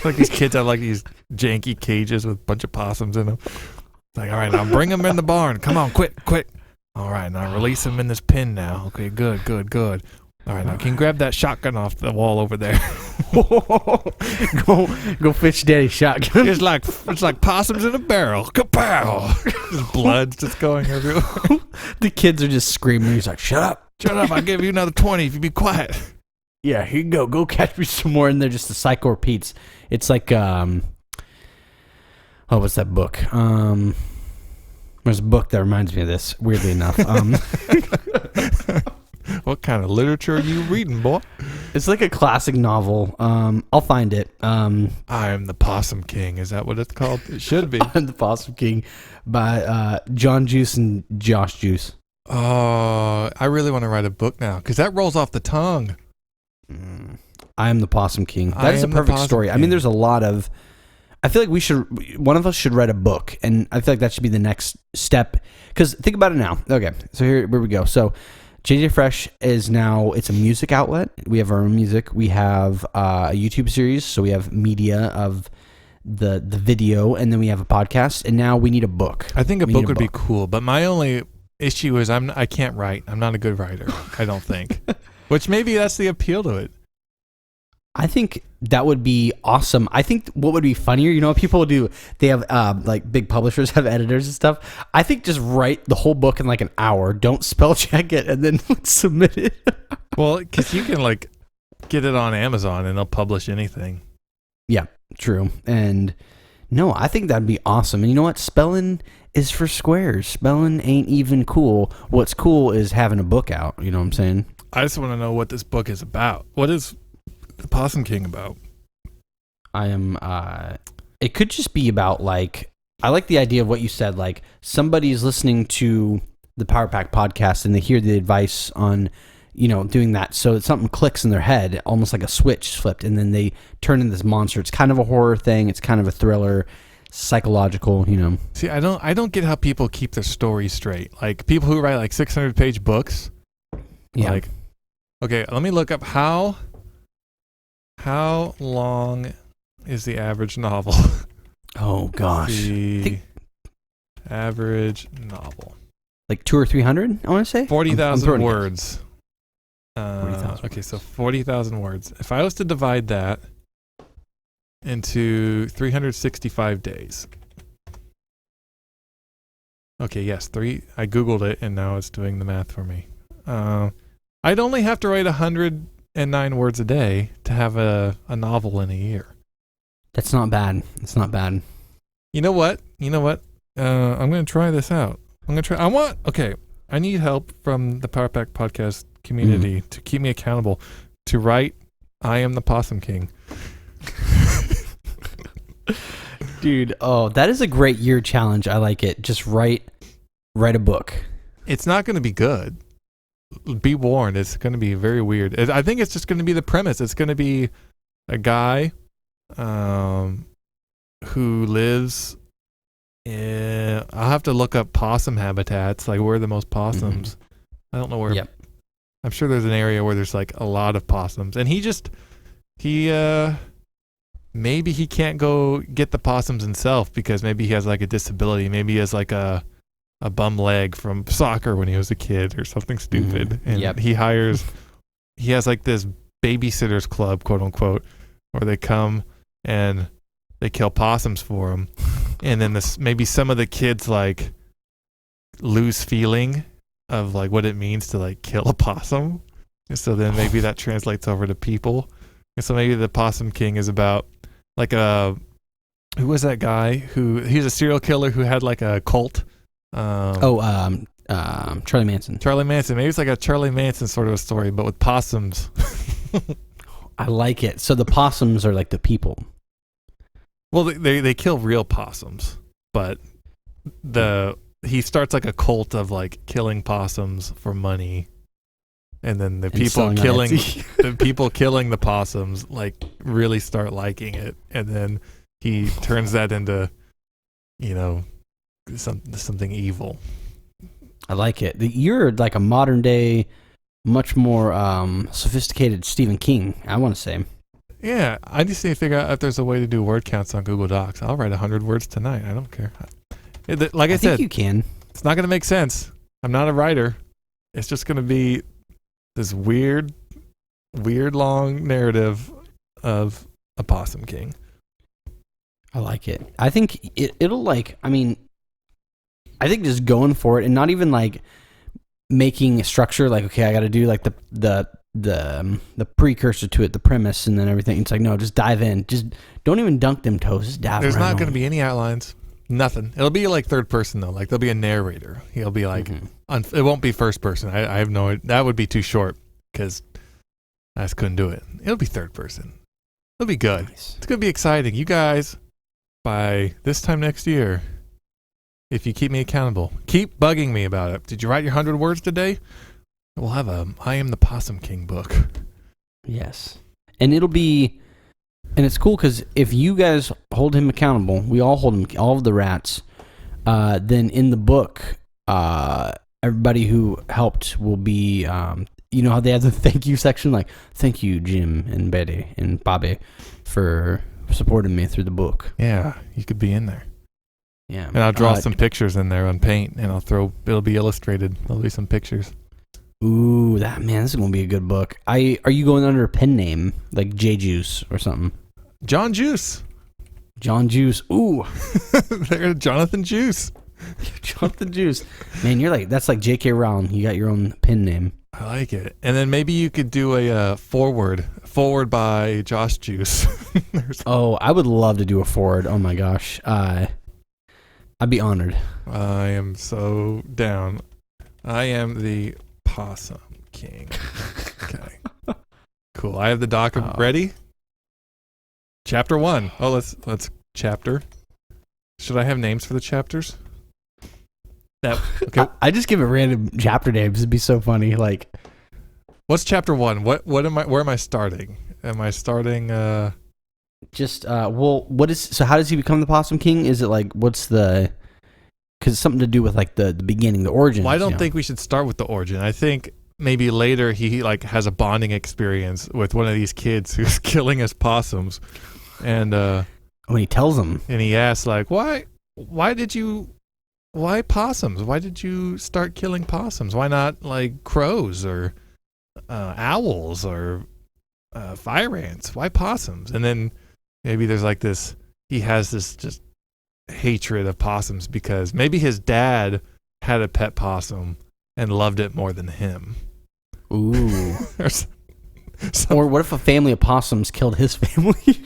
Like these kids have like these janky cages with a bunch of possums in them. Like, all right, now bring them in the barn. Come on, quick. All right, now release them in this pen now. Okay, good. All right, now can you grab that shotgun off the wall over there? go fish daddy's shotgun. It's like possums in a barrel. Kapow! Just blood's just going everywhere. The kids are just screaming. He's like, "Shut up! Shut up! I'll give you another 20 if you be quiet." Yeah, here you go. Go catch me some more. And they're just the cycle repeats. It's like what's that book? There's a book that reminds me of this. Weirdly enough. What kind of literature are you reading, boy? It's like a classic novel. I'll find it. I Am the Possum King. Is that what it's called? It should be. I'm the Possum King by John Juice and Josh Juice. Oh, I really want to write a book now because that rolls off the tongue. I Am the Possum King. That is a perfect story. King. I mean, there's a lot of... I feel like one of us should write a book, and I feel like that should be the next step. Because think about it now. Okay, so here we go. So JJ Fresh is now, it's a music outlet. We have our own music. We have a YouTube series, so we have media of the video, and then we have a podcast, and now we need a book. I think a book would be cool, but my only issue is I can't write. I'm not a good writer, I don't think. Which maybe that's the appeal to it. I think that would be awesome. I think what would be funnier, you know what people do? They have, like, big publishers have editors and stuff. I think just write the whole book in, like, an hour. Don't spell check it and then submit it. Well, because you can, like, get it on Amazon and they'll publish anything. Yeah, true. And, no, I think that'd be awesome. And you know what? Spelling is for squares. Spelling ain't even cool. What's cool is having a book out. You know what I'm saying? I just want to know what this book is about. What is the Possum King about? It could just be about, like, I like the idea of what you said, like somebody's listening to the Power Pack podcast and they hear the advice on, you know, doing that. So something clicks in their head, almost like a switch flipped, and then they turn into this monster. It's kind of a horror thing. It's kind of a thriller, psychological, you know. See, I don't get how people keep their story straight. Like people who write like 600-page books. Yeah. Like, okay, let me look up how long is the average novel? Oh gosh, the average novel, like 200 or 300. I want to say 40,000 words. 40,000. Okay, so 40,000 words. If I was to divide that into 365 days. Okay, yes, I googled it and now it's doing the math for me. I'd only have to write 109 words a day to have a novel in a year. That's not bad. It's not bad. You know what? I'm going to try this out. I need help from the Power Pack podcast community to keep me accountable to write I Am the Possum King. Dude, oh, that is a great year challenge. I like it. Just write a book. It's not going to be good. Be warned, it's going to be very weird. I think it's just going to be the premise. It's going to be a guy who lives in, I'll have to look up possum habitats, like where are the most possums. I don't know where. Yep. I'm sure there's an area where there's like a lot of possums, and he maybe he can't go get the possums himself because maybe he has like a disability. Maybe he has like a bum leg from soccer when he was a kid or something stupid. And he has like this babysitters club, quote unquote, where they come and they kill possums for him. And then maybe some of the kids like lose feeling of like what it means to like kill a possum. And so then maybe that translates over to people. And so maybe the Possum King is about like who was that guy he's a serial killer who had like a cult. Charlie Manson. Charlie Manson. Maybe it's like a Charlie Manson sort of a story, but with possums. I like it. So the possums are like the people. Well, they kill real possums, but he starts like a cult of like killing possums for money, and then the people killing the possums like really start liking it, and then he turns that into, you know, something evil. I like it. You're like a modern day, much more sophisticated Stephen King, I want to say. Yeah, I just need to figure out if there's a way to do word counts on Google Docs. I'll write 100 words tonight. I don't care. Like I said, think you can. It's not going to make sense. I'm not a writer. It's just going to be this weird weird long narrative of a Possum King. I like it. I think it'll like. I mean, I think just going for it and not even like making a structure. Like, okay, I got to do like the precursor to it, the premise, and then everything. It's like, no, just dive in. Just don't even dunk them toes. Just dive. There's right not on. going to be any outlines. Nothing. It'll be like third person though. Like there'll be a narrator. He'll be like, it won't be first person. I have no. That would be too short because I just couldn't do it. It'll be third person. It'll be good. Nice. It's gonna be exciting. You guys, by this time next year, if you keep me accountable, keep bugging me about it. Did you write your 100 words today? We'll have a I Am the Possum King book. Yes, and it'll be. And it's cool because if you guys hold him accountable, we all hold him, all of the rats, then in the book, everybody who helped will be, you know how they have the thank you section? Like, thank you, Jim and Betty and Bobby for supporting me through the book. Yeah, you could be in there. Yeah. And I'll draw some pictures in there on paint, and it'll be illustrated. There'll be some pictures. Ooh, this is going to be a good book. Are you going under a pen name, like J Juice or something? John Juice. John Juice. Ooh. There's Jonathan Juice. Jonathan Juice. Man, that's like J.K. Rowling. You got your own pen name. I like it. And then maybe you could do a forward by Josh Juice. Oh, I would love to do a forward. Oh my gosh. I'd be honored. I am so down. I am the Possum King. Okay. Cool. I have the doc ready. Chapter 1. Oh, let's chapter. Should I have names for the chapters? Okay. I just give it random chapter names. It'd be so funny. Like, what's chapter 1? Where am I starting? Am I starting so how does he become the Possum King? Is it like because it's something to do with like the beginning, the origin. Well, I don't think we should start with the origin. I think maybe later he like has a bonding experience with one of these kids who's killing his possums, and when he tells them, and he asks like, why possums? Why did you start killing possums? Why not like crows or owls or fire ants? Why possums? And then maybe there's like this. He has this just hatred of possums because maybe his dad had a pet possum and loved it more than him. Ooh. Or what if a family of possums killed his family?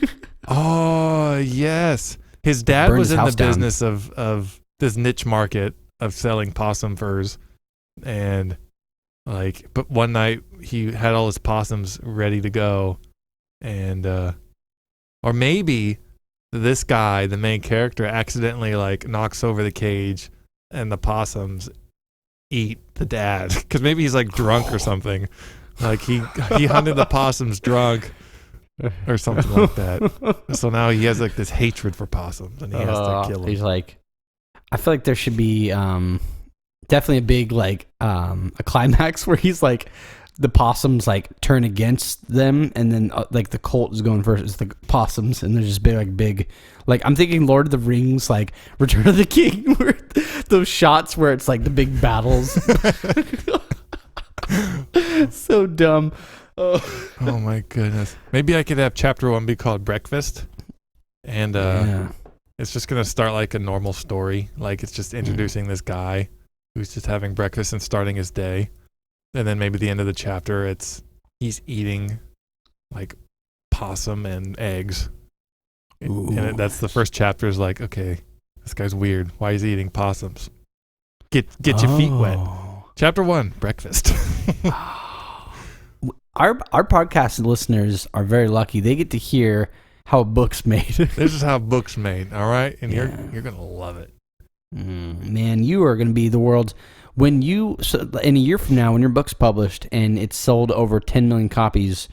Oh, yes. His dad was in the business of this niche market of selling possum furs. And but one night he had all his possums ready to go. And, or maybe this guy, the main character, accidentally like knocks over the cage and the possums eat the dad. Because maybe he's like drunk or something. Like he hunted the possums drunk or something like that. So now he has like this hatred for possums and he has to kill them. He's like, I feel like there should be definitely a big like a climax where he's like the possums like turn against them and then like the cult is going versus the possums and there's just big like I'm thinking Lord of the Rings like Return of the King where those shots where it's like the big battles. So dumb. Oh my goodness. Maybe I could have chapter 1 be called Breakfast. And it's just going to start like a normal story. Like it's just introducing this guy who's just having breakfast and starting his day. And then maybe the end of the chapter, he's eating like possum and eggs. And that's the first chapter is like, okay, this guy's weird. Why is he eating possums? Get your feet wet. Chapter 1, Breakfast. Our podcast listeners are very lucky. They get to hear how a book's made. This is how a book's made, all right? And you're going to love it. Man, you are going to be the world's... in a year from now, when your book's published and it's sold over 10 million copies,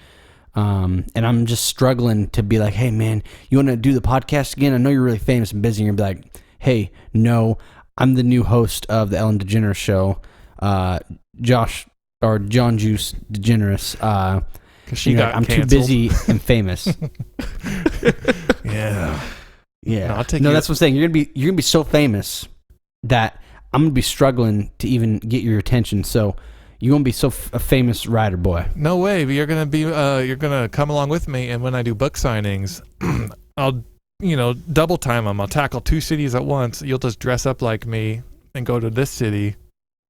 and I'm just struggling to be like, hey, man, you want to do the podcast again? I know you're really famous and busy. And you're like, hey, no, I'm the new host of the Ellen DeGeneres Show. John Juice DeGeneres. I'm too busy and famous. Yeah. Yeah. No, that's what I'm saying. You're gonna be so famous that I'm gonna be struggling to even get your attention. So You're gonna be a famous writer boy. No way, but you're gonna come along with me, and when I do book signings, I'll double time them. I'll tackle 2 cities at once. You'll just dress up like me and go to this city,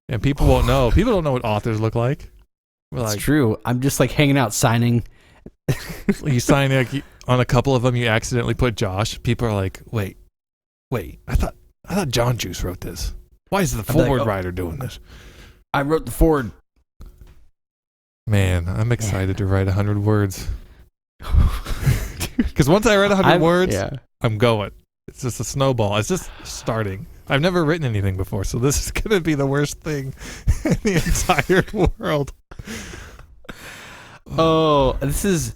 and people won't know. People don't know what authors look like. It's true. I'm just like hanging out signing. You sign on a couple of them. You accidentally put Josh. People are like, wait. I thought John Juice wrote this. Why is the forward writer doing this? I wrote the forward. Man, I'm excited to write 100 words. Because once I write 100 words, I'm going. It's just a snowball. It's just starting. I've never written anything before, so this is going to be the worst thing in the entire world. This is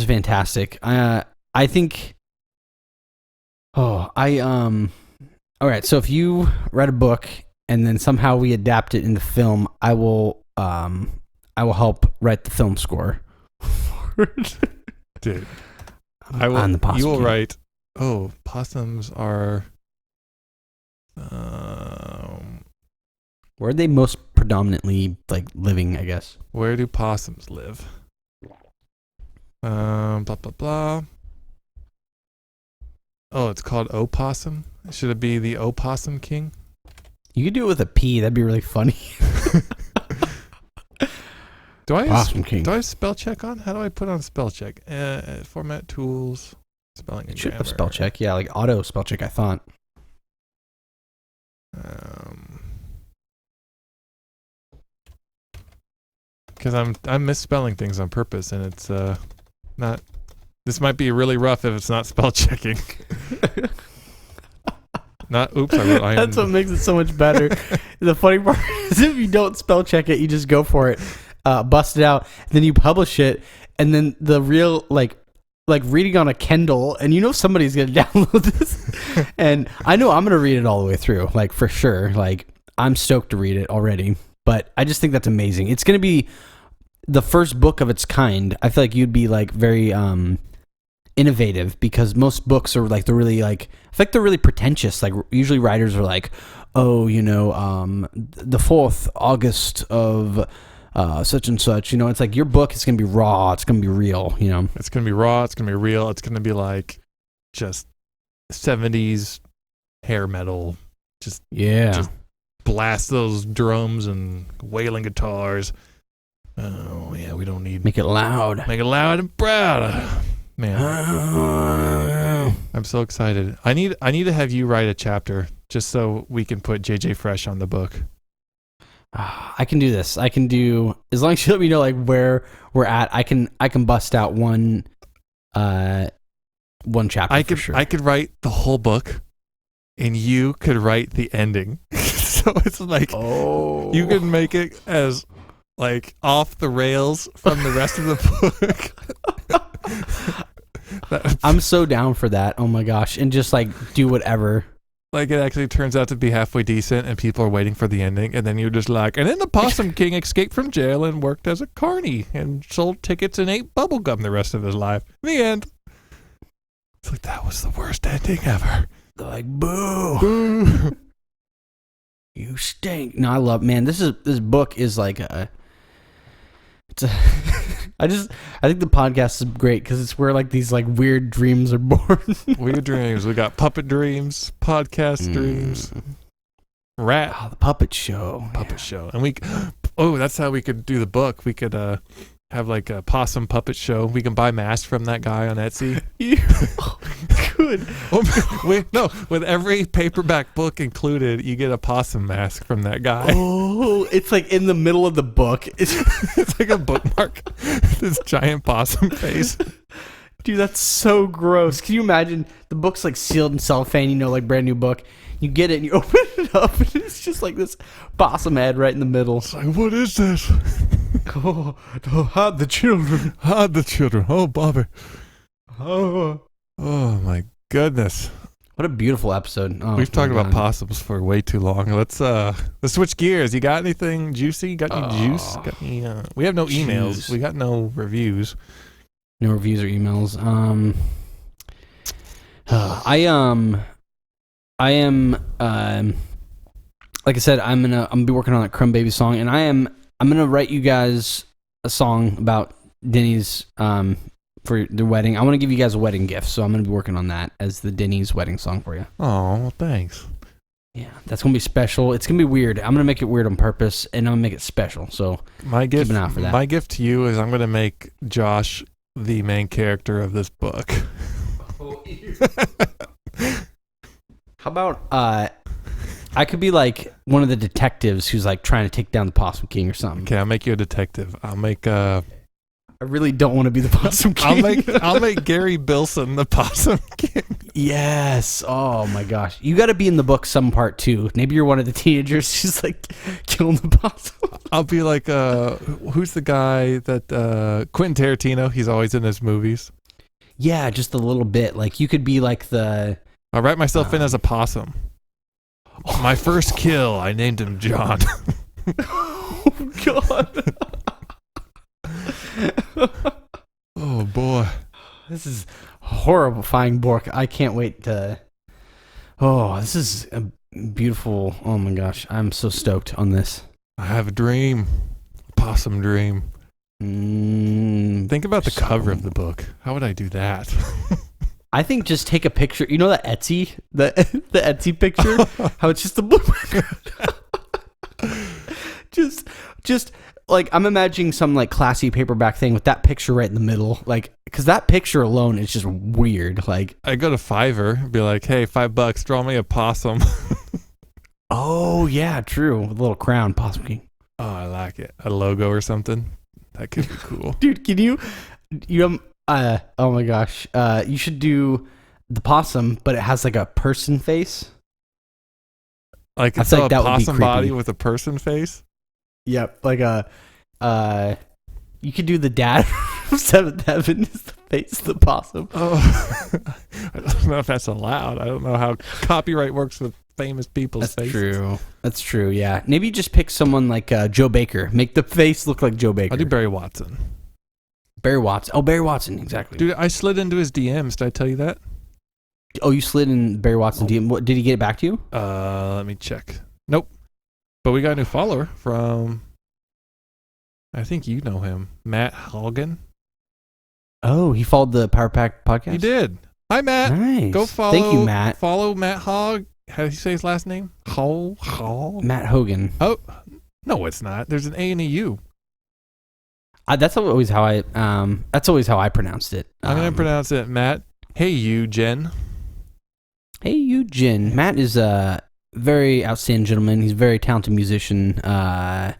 fantastic. I think. All right. So if you read a book and then somehow we adapt it into film, I will help write the film score. Dude, I will. On the Possum you will King. write. Oh, possums are. Where are they most predominantly like living? I guess. Where do possums live? Blah blah blah. Oh, it's called Opossum. Should it be the Opossum King? You could do it with a P. That'd be really funny. Do I King. Do I spell check on? How do I put on spell check? Format tools, spelling and It should grammar. have spell check. Yeah, like auto spell check. I thought. Because I'm misspelling things on purpose, and it's not. This might be really rough if it's not spell checking. Not oops. That's what makes it so much better. The funny part is if you don't spell check it, you just go for it, bust it out, then you publish it, and then the real like reading on a Kindle, and somebody's gonna download this, and I know I'm gonna read it all the way through, like for sure. Like I'm stoked to read it already, but I just think that's amazing. It's gonna be the first book of its kind. I feel like you'd be like very innovative, because most books are like they're really pretentious. Like usually writers are like, oh, the 4th August of such and such. It's like your book is gonna be raw. It's gonna be real. It's gonna be raw. It's gonna be real. It's gonna be like just 70s hair metal. Just blast those drums and wailing guitars. Oh yeah, we don't need make it loud and proud. Man, I'm so excited. I need to have you write a chapter just so we can put JJ Fresh on the book. I can do this. I can do, as long as you let me know like where we're at. I can bust out one chapter. For sure. I could write the whole book, and you could write the ending. So it's like you can make it as like off the rails from the rest of the book. I'm so down for that. Oh my gosh. And just like do whatever. Like it actually turns out to be halfway decent and people are waiting for the ending, and then you're just like, and then the Possum King escaped from jail and worked as a carny and sold tickets and ate bubblegum the rest of his life. The end. It's like, that was the worst ending ever. They're like, boo. You stink. No, I love, man, this book is like I think the podcast is great because it's where like these like weird dreams are born. Weird dreams. We got puppet dreams, podcast dreams, rat. The puppet show. Show. And that's how we could do the book. We could have like a possum puppet show. We can buy masks from that guy on Etsy. Good. With every paperback book included, you get a possum mask from that guy. Oh, it's like in the middle of the book. It's like a bookmark. This giant possum face. Dude, that's so gross. Can you imagine the book's like sealed in cellophane, like brand new book. You get it and you open it up and it's just like this possum head right in the middle. It's like, what is this? Hide the children. Hide the children. Oh, Bobby. Oh my goodness. What a beautiful episode. We've talked about possums for way too long. Let's switch gears. You got anything juicy? Got any juice? Got any, we have no emails. Juice. We got no reviews. No reviews or emails. like I said, I'm gonna be working on that Crumb Baby song, and I'm gonna write you guys a song about Denny's for the wedding. I want to give you guys a wedding gift, so I'm gonna be working on that as the Denny's wedding song for you. Oh, well, thanks. Yeah, that's gonna be special. It's gonna be weird. I'm gonna make it weird on purpose, and I'm gonna make it special. So keep an eye out for that. My gift to you is I'm gonna make Josh the main character of this book. How about I could be like one of the detectives who's like trying to take down the Possum King or something. Okay, I'll make you a detective. I'll make I really don't want to be the Possum King. I'll make Gary Bilson the Possum King. Yes. Oh my gosh. You got to be in the book some part too. Maybe you're one of the teenagers who's like killing the possum. I'll be like who's the guy that Quentin Tarantino? He's always in his movies. Yeah, just a little bit. Like you could be like the. I'll write myself in as a possum. My first kill, I named him John. Oh God. Oh boy. This is horrifying, Bork. I can't wait to. Oh, this is a beautiful. Oh my gosh, I'm so stoked on this. I have a dream, possum dream. Think about the cover of the book. How would I do that? I think just take a picture. You know that Etsy, the Etsy picture, how it's just a blue background. just like I'm imagining some like classy paperback thing with that picture right in the middle, like because that picture alone is just weird. Like I go to Fiverr and be like, hey, $5, draw me a possum. Oh yeah, true. With a little crown, Possum King. Oh, I like it. A logo or something. That could be cool. Dude, can you oh my gosh. You should do the possum, but it has like a person face. Like it's like a possum body with a person face? Yep, like you could do the dad from Seventh Heaven is the face of the possum. Oh, I don't know if that's allowed. I don't know how copyright works with famous people's faces. That's true, yeah. Maybe just pick someone like Joe Baker. Make the face look like Joe Baker. I'll do Barry Watson. Barry Watson. Oh, Barry Watson, exactly. Dude, I slid into his DMs. Did I tell you that? Oh, you slid in Barry Watson DM. What, did he get it back to you? Let me check. Nope. But we got a new follower from, I think you know him, Matt Hogan. Oh, he followed the Power Pack podcast? He did. Hi, Matt. Nice. Go follow. Thank you, Matt. Follow Matt Hogg. How do you say his last name? Matt Hogan. Oh, no, it's not. There's an A and a U. That's always how I pronounced it. I'm going to pronounce it, Matt. Hey, you, Jen. Hey, you, Jen. Matt is a very outstanding gentleman. He's a very talented musician. Yeah,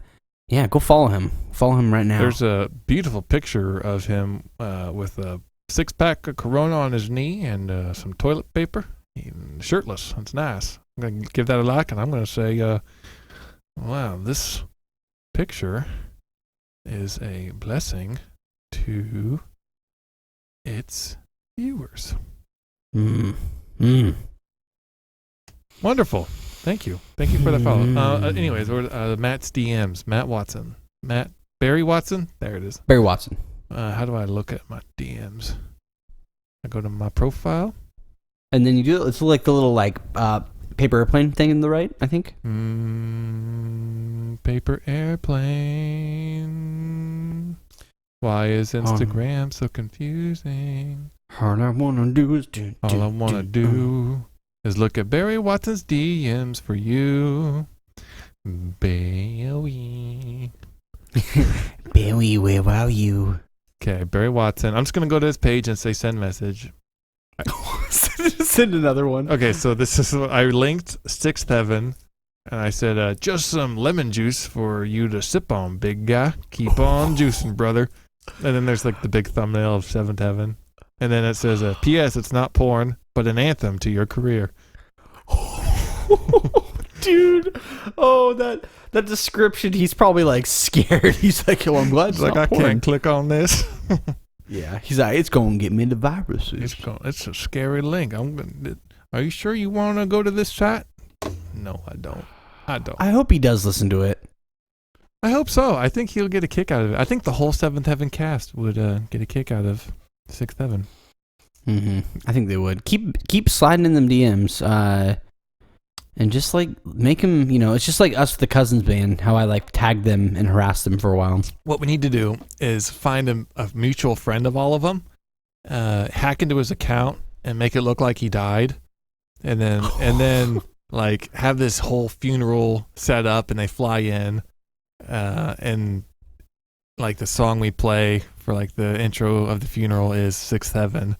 go follow him. Follow him right now. There's a beautiful picture of him with a 6-pack of Corona on his knee and some toilet paper. He's shirtless. That's nice. I'm going to give that a like, and I'm going to say, wow, this picture is a blessing to its viewers. Wonderful. Thank you. Thank you for the follow. Anyways, Matt's DMs. Matt Watson. Barry Watson? There it is. Barry Watson. How do I look at my DMs? I go to my profile. And then you do it's like the little like paper airplane thing in the right, I think. Paper airplane. Why is Instagram so confusing? All I wanna do is look at Barry Watson's DMs for you. Barry. Barry, where are you? Okay, Barry Watson. I'm just going to go to his page and say send message. Send another one. Okay, so this is what I linked 6th Heaven, and I said, just some lemon juice for you to sip on, big guy. Keep on juicing, brother. And then there's like the big thumbnail of 7th Heaven. And then it says, P.S. It's not porn, but an anthem to your career. Dude. Oh, that description, he's probably like scared. He's like, oh, I'm glad it's like, not I porn. can't click on this. Yeah, he's like, it's going to get me the viruses. It's a scary link. Are you sure you want to go to this site? No, I don't. I hope he does listen to it. I hope so. I think he'll get a kick out of it. I think the whole 7th Heaven cast would get a kick out of 6th Heaven. I think they would. Keep sliding in them DMs. and just like make them, it's just like us with the Cousins band, how I like tag them and harass them for a while. What we need to do is find a mutual friend of all of them, hack into his account and make it look like he died, and then like have this whole funeral set up, and they fly in, and like the song we play for like the intro of the funeral is Sixth Heaven,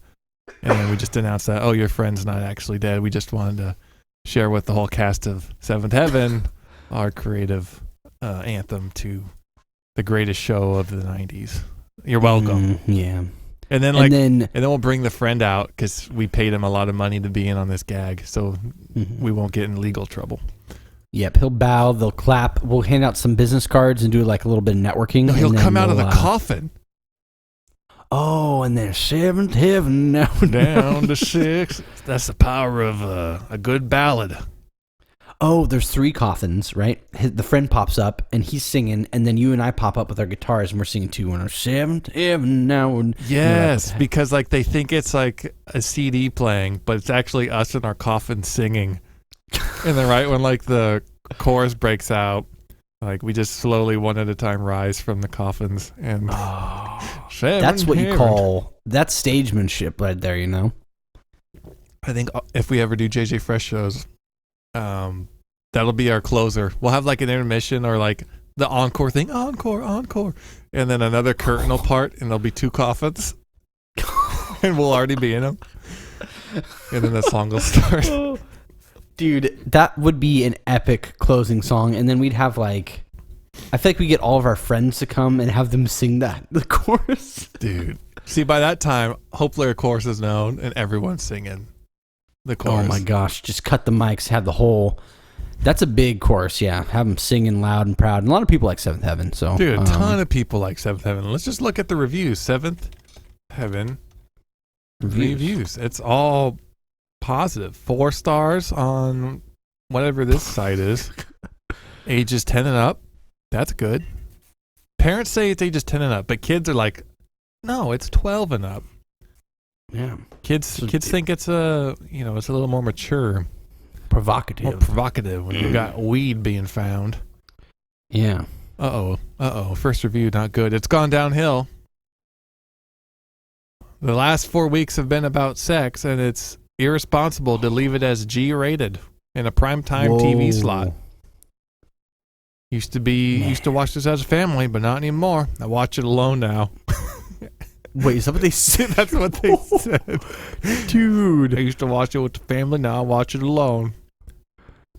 and then we just announce that, oh, your friend's not actually dead. We just wanted to share with the whole cast of Seventh Heaven our creative anthem to the greatest show of the 90s. You're welcome. Yeah. And then we'll bring the friend out because we paid him a lot of money to be in on this gag, so we won't get in legal trouble. Yep, he'll bow, they'll clap, we'll hand out some business cards and do like a little bit of networking. No, he'll come out of the coffin. Oh, and then Seventh Heaven now down to six. That's the power of a good ballad. Oh, there's 3 coffins, right? The friend pops up and he's singing, and then you and I pop up with our guitars and we're singing 2 on our Seventh Heaven now. Yes, because like they think it's like a CD playing, but it's actually us in our coffin singing. And then right when like the chorus breaks out, like we just slowly one at a time rise from the coffins, and that's what you call that's stagemanship right there, I think if we ever do JJ Fresh shows, that'll be our closer. We'll have like an intermission or like the encore thing, encore, and then another curtain will part, and there'll be 2 coffins, and we'll already be in them, and then the song will start. Dude, that would be an epic closing song, and then we'd have like, I feel like we get all of our friends to come and have them sing the chorus. Dude, see, by that time, hopefully our chorus is known and everyone's singing the chorus. Oh my gosh, just cut the mics, have the whole. That's a big chorus, yeah. Have them singing loud and proud. And a lot of people like Seventh Heaven, so. Dude, a ton of people like Seventh Heaven. Let's just look at the reviews. Seventh Heaven reviews. It's all positive. 4 stars on whatever this site is. Ages 10 and up. That's good. Parents say it's ages 10 and up, but kids are like, no, it's 12 and up. Yeah. Kids think it's it's a little more mature. Provocative when you got weed being found. Yeah. Uh-oh. First review, not good. It's gone downhill. The last 4 weeks have been about sex, and it's irresponsible to leave it as G-rated in a primetime TV slot. Used to watch this as a family, but not anymore. I watch it alone now. Wait, is that what they said? That's what they said. Dude. I used to watch it with the family, now I watch it alone.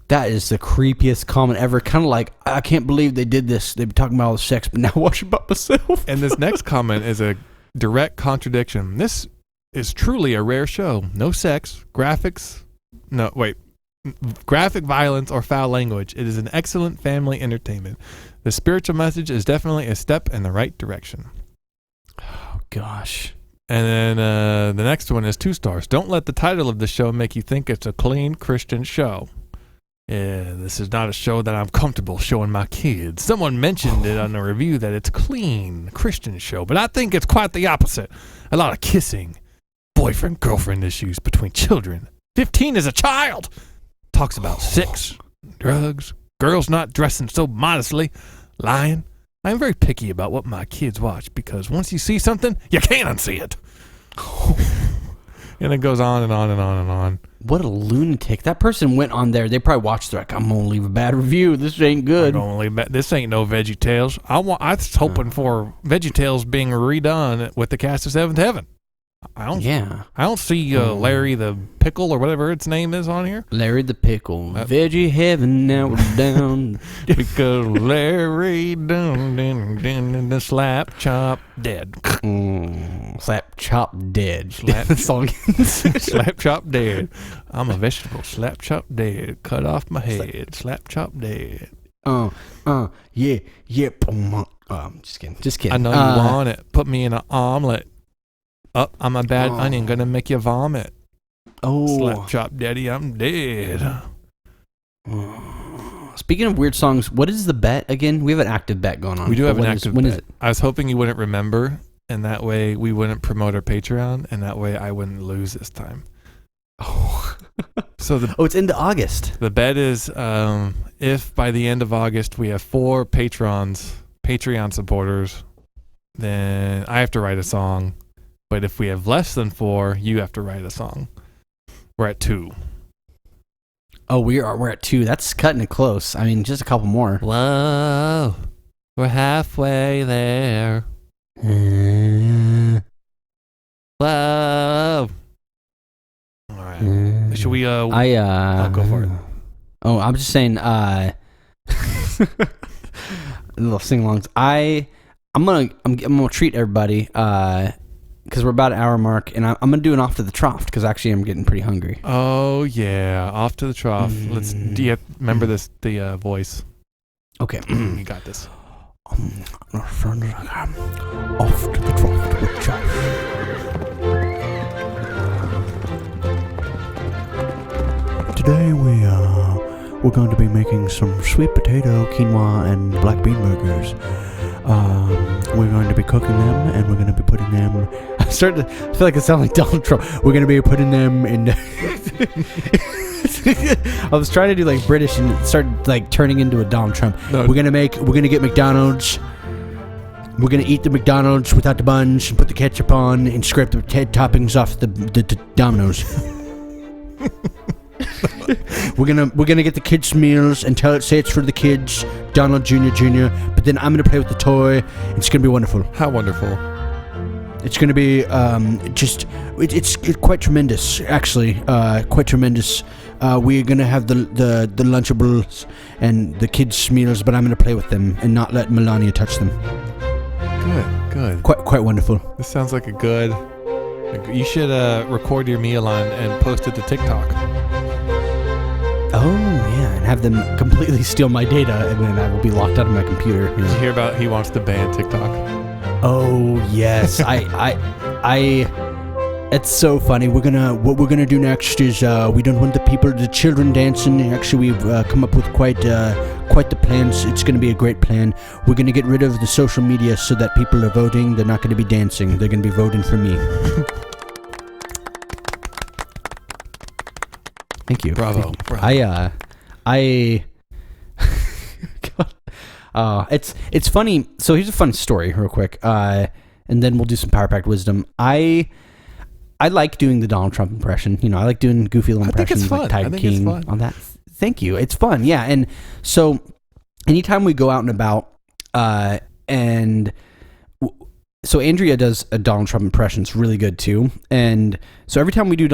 That is the creepiest comment ever. Kind of like, I can't believe they did this. They've been talking about all the sex, but now I watch it by myself. And this next comment is a direct contradiction. This is truly a rare show. No sex, graphic violence, or foul language. It is an excellent family entertainment. The spiritual message is definitely a step in the right direction. Oh, gosh. And then the next one is 2 stars. Don't let the title of the show make you think it's a clean Christian show. This is not a show that I'm comfortable showing my kids. Someone mentioned it on a review that it's a clean Christian show, but I think it's quite the opposite. A lot of kissing, boyfriend-girlfriend issues between children. 15 is a child. Talks about sex, drugs, girls not dressing so modestly, lying. I'm very picky about what my kids watch because once you see something, you can't unsee it. And it goes on and on and on and on. What a lunatic. That person went on there. They probably watched it like, I'm going to leave a bad review. This ain't good. This ain't no VeggieTales. I was hoping for VeggieTales being redone with the cast of Seventh Heaven. I don't see Larry the Pickle or whatever its name is on here. Larry the Pickle. Veggie Heaven, now we're down. Because Larry done the slap chop dead. Slap chop dead. Slap chop dead. I'm a vegetable. Slap chop dead. Cut off my head. Slap chop dead. Yeah. Just kidding. I know you want it. Put me in an omelet. Oh, I'm a bad onion, gonna make you vomit. Oh. Slap chop daddy, I'm dead. Speaking of weird songs, what is the bet again? We have an active bet going on. We do have an active bet. When is it? I was hoping you wouldn't remember, and that way we wouldn't promote our Patreon, and that way I wouldn't lose this time. Oh. So it's into August. The bet is if by the end of August we have 4 Patreon supporters, then I have to write a song. But if we have less than 4, you have to write a song. We're at 2. Oh, we're at 2. That's cutting it close. I mean, just a couple more. Whoa, we're halfway there. Whoa. All right. Should we? I'll go for it. Oh, I'm just saying. Little sing-alongs. I'm gonna treat everybody. Because we're about an hour mark, and I'm gonna do an off to the trough because actually I'm getting pretty hungry. Oh yeah, off to the trough. Do you remember this? The voice. Okay, you got this. Off to the trough with Josh. Today we're going to be making some sweet potato, quinoa, and black bean burgers. We're going to be cooking them, and we're going to be putting them. I feel like I sound like Donald Trump. We're going to be putting them in. I was trying to do like British, and it started like turning into a Donald Trump. No. We're gonna get McDonald's. We're gonna eat the McDonald's without the buns, and put the ketchup on, and scrape the toppings off the Domino's. We're gonna get the kids' meals and say it's for the kids, Donald Jr. But then I'm gonna play with the toy. It's gonna be wonderful. How wonderful! It's gonna be it's quite tremendous, actually. Quite tremendous. We're gonna have the Lunchables and the kids' meals, but I'm gonna play with them and not let Melania touch them. Good. Quite wonderful. This sounds like a good. You should record your meal and post it to TikTok. Oh, yeah, and have them completely steal my data, and then I will be locked out of my computer. Did you hear about he wants to ban TikTok? Oh, yes. It's so funny. What we're gonna do next is we don't want the children dancing. Actually, we've come up with quite the plans. It's gonna be a great plan. We're gonna get rid of the social media so that people are voting. They're not gonna be dancing. They're gonna be voting for me. Thank you. Bravo. It's funny. So here's a fun story real quick. And then we'll do some Power Packed Wisdom. I like doing the Donald Trump impression. You know, I like doing goofy little impressions like Tiger King on that. Thank you. It's fun. Yeah. And so anytime we go out and about, so Andrea does a Donald Trump impression. It's really good too. And so every time we do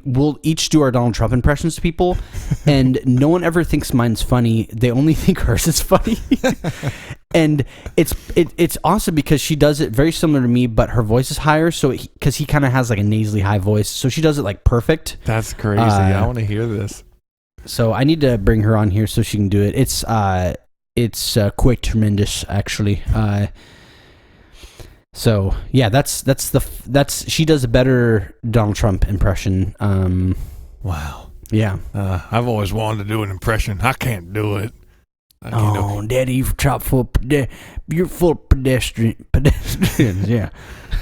we'll each do our Donald Trump impressions to people, and no one ever thinks mine's funny. They only think hers is funny. And it's awesome because she does it very similar to me, but her voice is higher. So because he kind of has like a nasally high voice, so she does it like perfect. That's crazy. I want to hear this. So I need to bring her on here so she can do it. It's quite tremendous, actually. So yeah, that's she does a better Donald Trump impression. Wow. Yeah. I've always wanted to do an impression. I can't do it. Daddy, you're full of pedestrians. Yeah.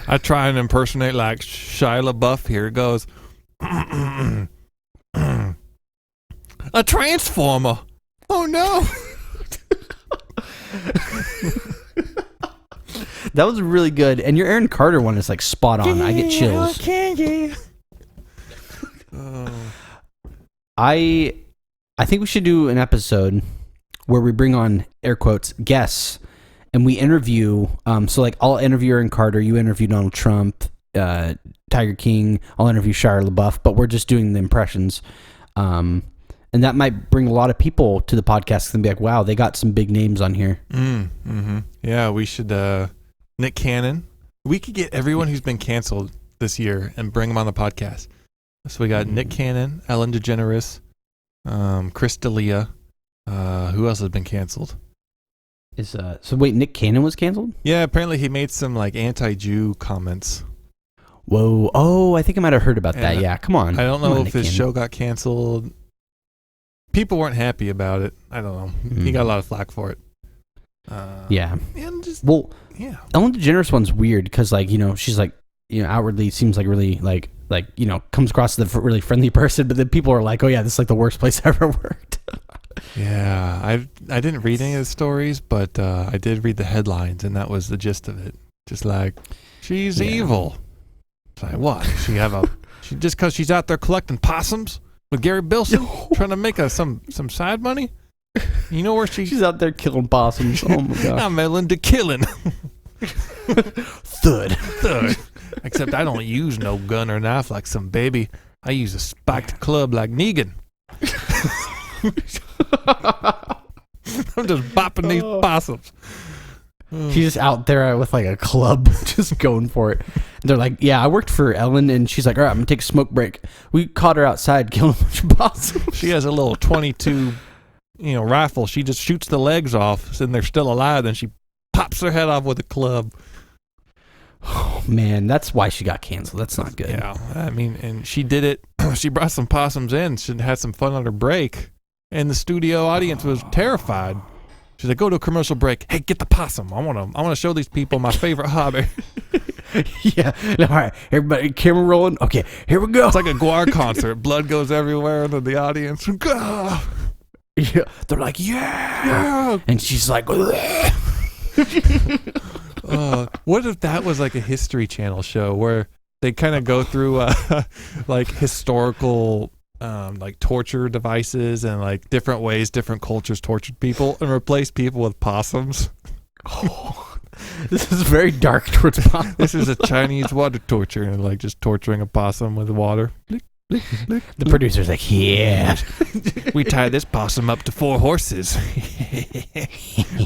I try and impersonate like Shia LaBeouf. Here it goes. A transformer. Oh no. That was really good. And your Aaron Carter one is like spot on. I get chills. I think we should do an episode where we bring on, air quotes, guests, and we interview. So like I'll interview Aaron Carter, you interview Donald Trump, Tiger King, I'll interview Shia LaBeouf, but we're just doing the impressions. And that might bring a lot of people to the podcast and be like, wow, they got some big names on here. Mm-hmm. Yeah, we should... Nick Cannon. We could get everyone who's been canceled this year and bring them on the podcast. So we got Nick Cannon, Ellen DeGeneres, Chris D'Elia. Who else has been canceled? So wait, Nick Cannon was canceled? Yeah, apparently he made some like anti-Jew comments. Whoa. Oh, I think I might have heard about that. Yeah, come on. I don't know if his show got canceled. People weren't happy about it. I don't know. He got a lot of flack for it. Yeah. And just... Well... Yeah. Ellen DeGeneres one's weird because, like, you know, she's like, outwardly seems like really comes across as a really friendly person, but then people are like, oh yeah, this is like the worst place I ever worked. Yeah, I didn't read any of the stories, but I did read the headlines, and that was the gist of it. Just like, she's evil. It's like, what? She just because she's out there collecting possums with Gary Bilson, trying to make some side money. You know where she's out there killing possums. Oh my god! I'm Ellen killing. Thud. Except I don't use no gun or knife like some baby. I use a spiked club like Negan. I'm just bopping these possums. She's just out there with like a club, just going for it. They're like, yeah, I worked for Ellen, and she's like, all right, I'm gonna take a smoke break. We caught her outside killing a bunch of possums. She has a little 22, rifle. She just shoots the legs off, and they're still alive. Then she pops their head off with a club. Oh man, that's why she got canceled. That's not good. Yeah, I mean, and she did it. She brought some possums in. She had some fun on her break, and the studio audience was terrified. She's like, go to a commercial break. Hey, get the possum. I want to show these people my favorite hobby. Yeah. All right, everybody, camera rolling. Okay, here we go. It's like a Guar concert. Blood goes everywhere into the audience. Yeah. They're like, yeah. And she's like, what if that was like a History Channel show where they kind of go through like historical like torture devices and like different ways different cultures tortured people and replace people with possums? Oh, this is very dark towards possums. This is a Chinese water torture, and like just torturing a possum with water. The producer's like, yeah. We tie this possum up to 4 horses.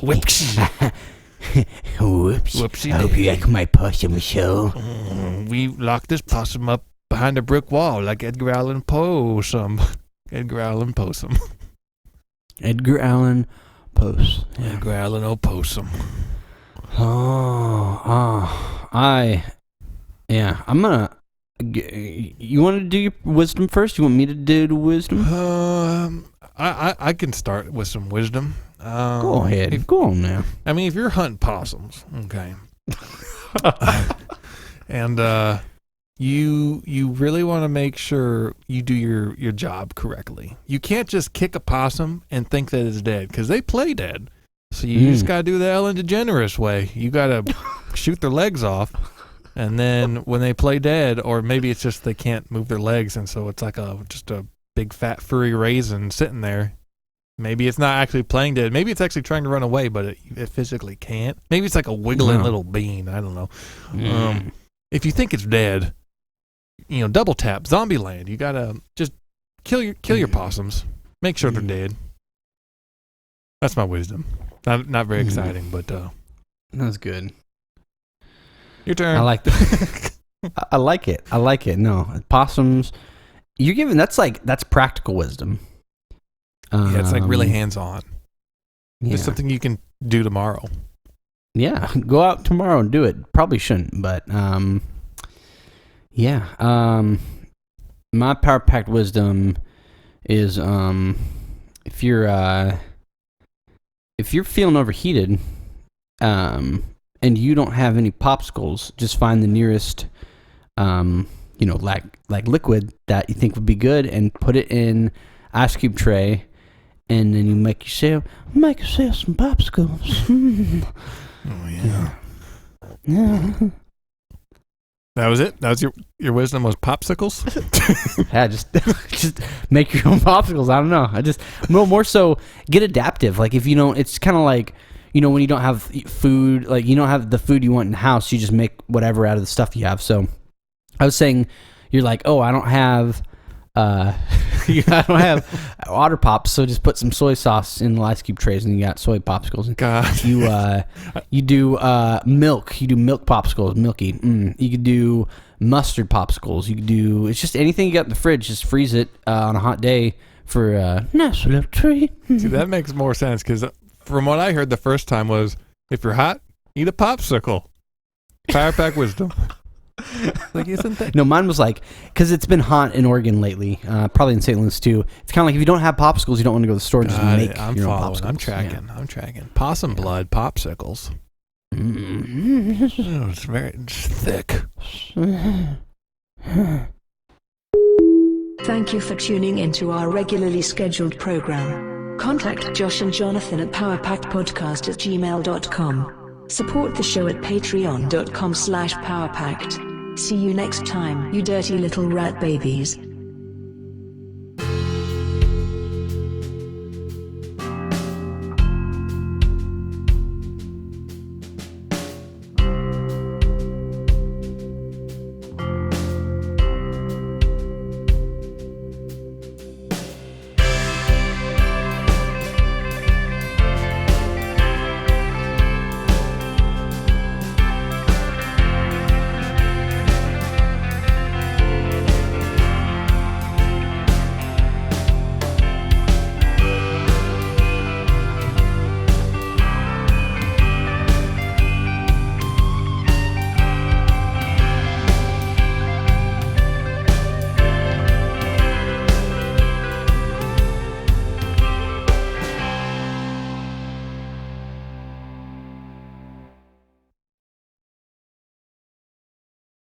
Whoops. Whoopsie. I hope you like my possum show. We locked this possum up behind a brick wall like Edgar Allan Possum. Edgar Allan Possum. Edgar Allan Possum. Yeah. Edgar Allan Opossum. I'm gonna. You want to do your wisdom first? You want me to do the wisdom? I can start with some wisdom. Go ahead. Go on now. I mean, if you're hunting possums, okay, and you really want to make sure you do your job correctly. You can't just kick a possum and think that it's dead, because they play dead. So you just got to do the Ellen DeGeneres way. You got to shoot their legs off, and then when they play dead, or maybe it's just they can't move their legs, and so it's like just a big fat furry raisin sitting there. Maybe it's not actually playing dead. Maybe it's actually trying to run away, but it physically can't. Maybe it's like a wiggling little bean. I don't know. If you think it's dead, double tap Zombieland. You gotta just kill your possums. Make sure they're dead. That's my wisdom. Not very exciting, but that was good. Your turn. I like that. I like it. No, possums. You're giving that's practical wisdom. Yeah, it's like really hands-on. Yeah. It's something you can do tomorrow. Yeah, go out tomorrow and do it. Probably shouldn't, but yeah. My power-packed wisdom is if you're feeling overheated, and you don't have any popsicles, just find the nearest like liquid that you think would be good and put it in ice cube tray, and then you make yourself some popsicles. Oh yeah. That was it? That was your wisdom was popsicles? Yeah, just make your own popsicles. I don't know. I just more so get adaptive. Like if you don't, it's kind of like, when you don't have food, like you don't have the food you want in the house, you just make whatever out of the stuff you have. So I was saying, you're like, oh, I don't have water pops, so just put some soy sauce in the ice cube trays, and you got soy popsicles. God, you do milk. You do milk popsicles, milky. You could do mustard popsicles. You could do it's just anything you got in the fridge. Just freeze it on a hot day for a nice little treat. See, that makes more sense, because from what I heard the first time was, if you're hot, eat a popsicle. Power pack wisdom. Like, isn't that? No, mine was like, because it's been hot in Oregon lately, probably in St. Louis too. It's kind of like if you don't have popsicles, you don't want to go to the store and just make your own popsicles. I'm tracking. Possum blood popsicles. Oh, it's thick. Thank you for tuning into our regularly scheduled program. Contact Josh and Jonathan at powerpactpodcast@gmail.com. Support the show at patreon.com/powerpact. See you next time, you dirty little rat babies.